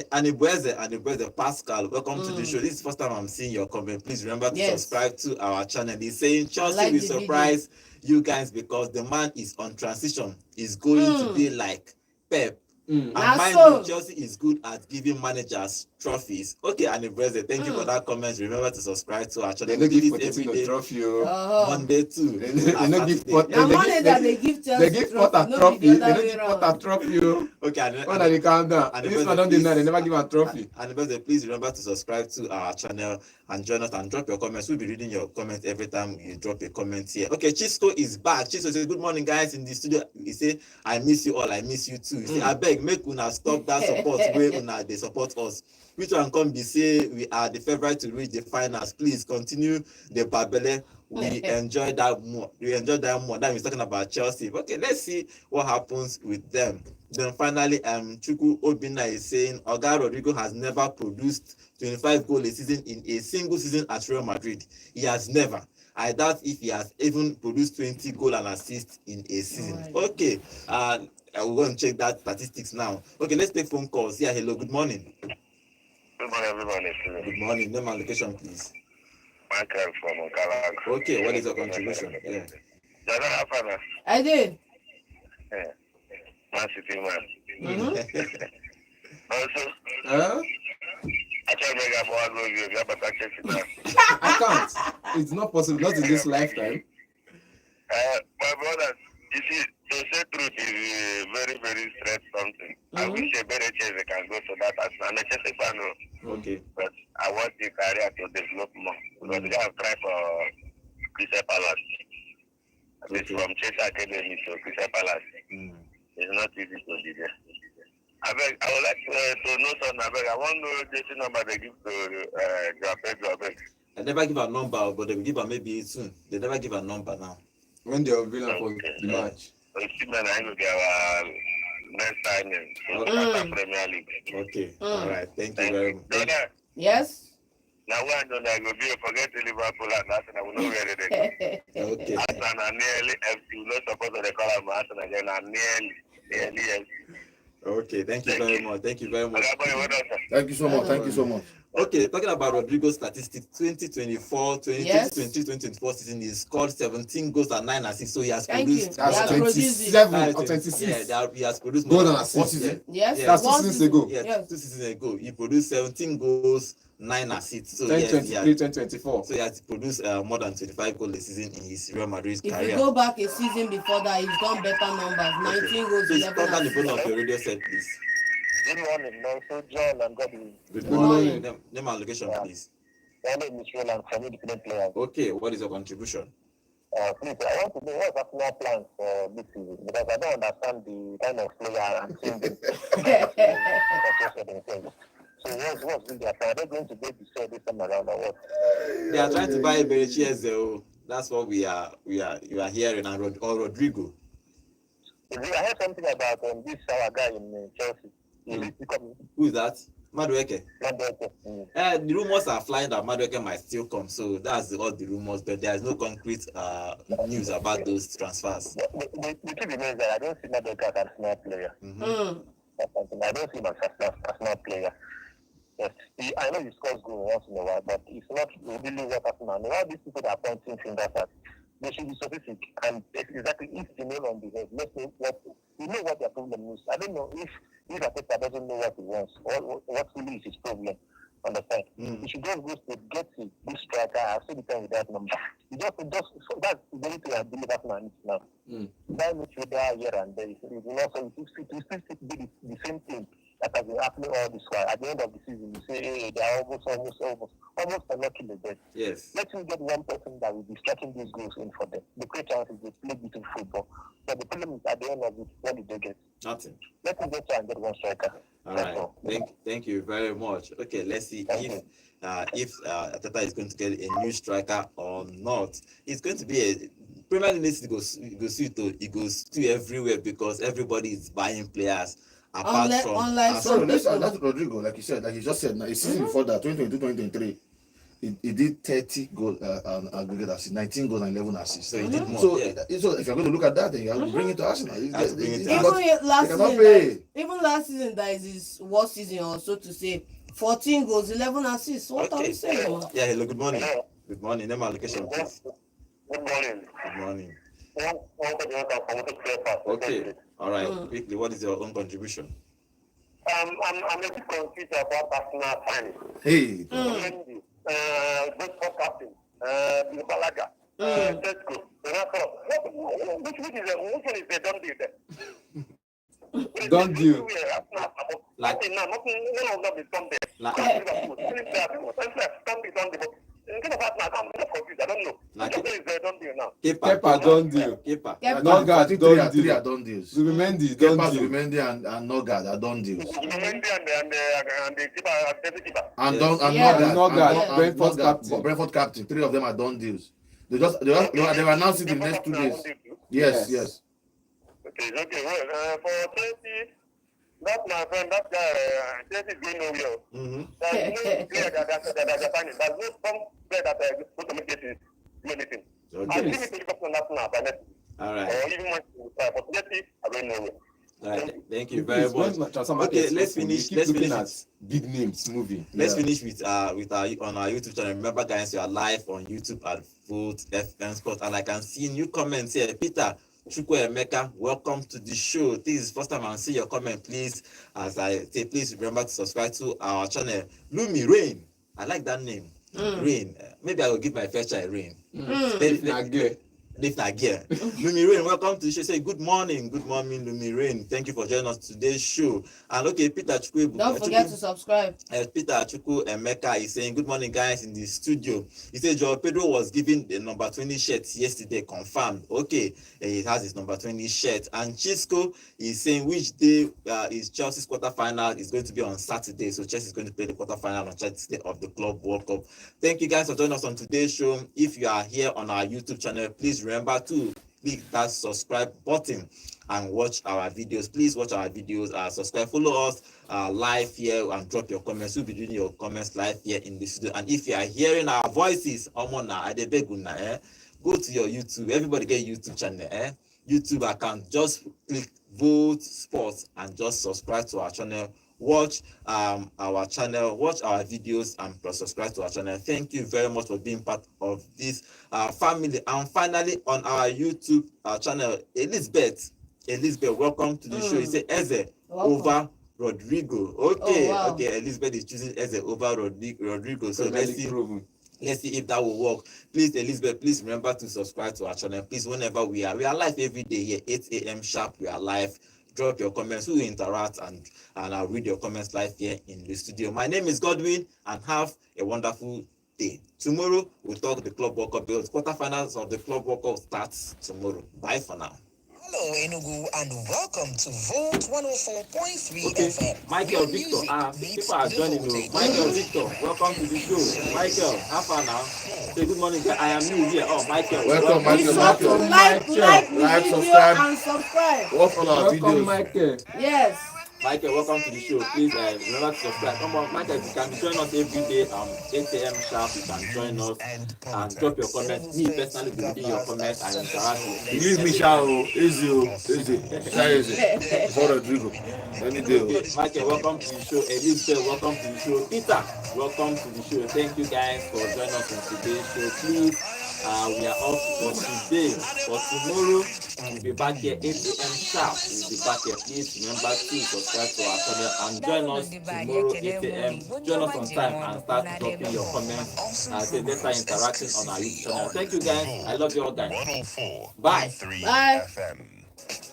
Anibweze Pascal. Welcome to the show. This is the first time I'm seeing your comment. Please remember to subscribe to our channel. He's saying Chelsea will surprise you guys because the man is on transition. He's going to be like Pep. And mind you, Chelsea is good at giving managers trophies. Okay, Anibweze, thank you for that comment. Remember to subscribe to our channel. They We give do this every day. trophy. Monday too. They don't give They give Chelsea they give Potter trophy. They don't give Potter trophy. Okay, When they count down, this one don't deny. They never give a trophy. And please remember to subscribe to our channel and join us and drop your comments. We'll be reading your comments every time you drop a comment here. Okay, Chisco is back. Chisco says, good morning, guys, in the studio. He say, I miss you all. I miss you too. He say, I beg, make una stop that support where una they support us. Which one come be say we are the favorite to reach the finals. Please continue the babele. We enjoy that more. We enjoy that more. That is talking about Chelsea. Okay, let's see what happens with them. Then finally, Chuku Obina is saying Oga Rodrigo has never produced 25 goals a season in a single season at Real Madrid. He has never. I doubt if he has even produced 20 goals and assists in a season. Right. Okay, we're going to check that statistics now. Okay, let's take phone calls. Yeah, hello, good morning. Good morning, everybody. Good morning. Name and location, please. Michael from Okalag. Okay, what is your contribution? Yeah. I did. Yeah. Man City, man. Also, I can't make up one goal. You have to check it out. I can't. It's not possible. Not in this lifetime. My brother, you see, to say truth is very, very straight something. I wish a better chance they can go to that as an Chelsea fan. Okay. But I want the career to develop more because they have tried for Crystal Palace. It's from Chelsea Academy to Crystal Palace. It's not easy to be there. I would like to know something. I want to know the number they give to Pedro. I never give a number, but they will give a maybe soon. They never give a number now. When they are available for the match. Next signing for Premier League. Okay. All right. Thank you very much. Yes. Now I don't know. Forget the Liverpool and Aston. I will not wear it again. Okay. Aston are nearly FC. Not supposed to call them Aston again. Are nearly FC. Okay. Thank you very much. Thank you very much. Thank you so much. Thank you so much. Okay, talking about Rodrigo's statistics, 2024, 2024 season, he scored 17 goals and 9 assists. So he has produced. That's 27 or 26. Yeah, he has produced more than than assists. Yes. That's 2 seasons ago. Yes, 2 seasons ago. He produced 17 goals, 9 assists. So 2023, 2024. So he has produced more than 25 goals a season in his Real Madrid career. If you go back a season before that, he's done better numbers. 19 goals, Please 11 turn down the assists. volume of your radio set, please. Good morning, also John and Godwin. Good morning. Name and location, please. My name is Roland from Independent Players. Okay, what is your contribution? Please, I want to know what's Arsenal plans for this season because I don't understand the kind of player I'm seeing them. So what's in their plan? Are they going to get the share this time around or what? They are trying to buy Berechies, though. That's what you are hearing, and Rodrigo. I heard something about this our guy in Chelsea. Who is that? Madueke. Madueke. The rumors are flying that Madueke might still come, so that's all the rumors, but there is no concrete news about those transfers. The truth remains that I don't see Madueke as a small player. I don't see him as a small player. Yes, I know he scores goals once in a while, but it's not really what happened. And all these people that are pointing fingers at, they should be specific and exactly if the name on the head. Let's know what their problem is. I don't know if Ateta doesn't know what he wants or what really is his problem. Understand? He should just go to get this striker. I've seen the time with that number. He just so that's the only thing I believe that man is now. That midfielder here and there, you know, so you still do the same thing that has been happening all this while. At the end of the season, you say, hey, they are almost unlucky the best. Yes. Let him get one person that will be striking these goals in for them. The great chances they play beautiful football. But the problem is at the end of it, what did they get? Nothing. Let him just try and get one striker. All right. Thank you very much. Okay, let's see if Ateta is going to get a new striker or not. It's going to be a Premier League needs to go to everywhere because everybody is buying players. Apart from that's Rodrigo, like you said, like you just said, now a season before that, 2022-2023, he did 30 goals and aggregate assists, 19 goals and 11 assists. So he did more. So if you're going to look at that, then you have to bring it to Arsenal. Even last season, that is his worst season, or so to say. 14 goals, 11 assists. What are you saying? Yeah, hello, good morning. Good morning. Name and location, please. Good morning. Good morning. Okay. All right. Quickly, what is your own contribution? I'm a bit confused about Arsenal fans. Hey. Baseball captain, Balaga, Tesco, which one is the done deal there? Don't do. Like Kepa don't do. Norgaard don't do. Three are done deals. Zubimendi don't do. Zubimendi and Norgaard are done deals. Zubimendi and the keeper, And Norgaard, Brentford captain. Three of them are done deals. They were announced it in the next 2 days. Yes. Okay. Well, for Chelsea, that's my friend. That guy, Chelsea is going nowhere. There's no player that signing. There's no some player that going to make it do anything. I'll give it to Liverpool national by next week. All right. Or even for Chelsea, I'm going nowhere. All right. Thank you very much. Okay, let's finish. Let's finish at big names movie. Let's finish with our on our YouTube channel. Remember, guys, you are live on YouTube at Vote FM Sport, and I can see new comments here. Peter Chukwuemeka, welcome to the show. This is first time I see your comment. Please, as I say, please remember to subscribe to our channel. Lumi Rain, I like that name. Rain. Maybe I will give my first child Rain. Lumi Rain, welcome to the show. Say good morning, Lumi Rain. Thank you for joining us today's show. And okay, Peter Chukwu. Don't forget to subscribe. Peter Chukwuemeka is saying good morning, guys, in the studio. He said Joao Pedro was given the number 20 shirt yesterday, confirmed. Okay, he has his number 20 shirt. And Chisco is saying which day is Chelsea's quarterfinal is going to be on Saturday. So Chelsea is going to play the quarterfinal on Saturday of the Club World Cup. Thank you guys for joining us on today's show. If you are here on our YouTube channel, please remember to click that subscribe button and watch our videos. Please watch our videos, subscribe, follow us live here, and drop your comments. We'll be doing your comments live here in the studio. And if you are hearing our voices, go to your YouTube. Everybody get YouTube channel, YouTube account. Just click Vote Sports and just subscribe to our channel. Watch our channel, watch our videos, and subscribe to our channel. Thank you very much for being part of this family. And finally, on our YouTube channel, Elizabeth, welcome to the show. You say Eze over Rodrigo. Okay, okay. Elizabeth is choosing Eze over Rodrigo. So let's see if that will work. Please, Elizabeth, please remember to subscribe to our channel. Please, whenever we are live every day here, 8 a.m. sharp. We are live. Drop your comments, we will interact, and I'll read your comments live here in the studio. My name is Godwin, and have a wonderful day. Tomorrow, we'll talk the Club World Cup bills. Quarterfinals of the Club World Cup starts tomorrow. Bye for now. Hello, Enugu, and welcome to Vote 104.3 FM. Michael Victor, people are joining you. Michael Victor, welcome to the show. Michael, how far now? Say good morning. I am new here. Oh, Michael. Welcome, Michael. Like the video subscribe. and subscribe. Watch all our Welcome, videos. Michael. Yes. Michael, welcome to the show. Please remember to subscribe. Come on, Michael, you can join us every day, 8 a.m. sharp. You can join us and drop your comments. Me personally will read your comments and interact with you. Believe me, Shao, easy, easy. It's all Rodrigo. Any day. Okay, Michael, welcome to the show. Elliott, welcome to the show. Peter, welcome to the show. Thank you guys for joining us on today's show. Please, we are off for today. For tomorrow, we'll be back here 8 a.m. sharp. We'll be back here. Please remember to subscribe to our channel and join us tomorrow 8 a.m. Join us on time and start dropping your comments and say better interacting on our YouTube channel. Thank you guys. I love you all guys. Bye. Bye. FM.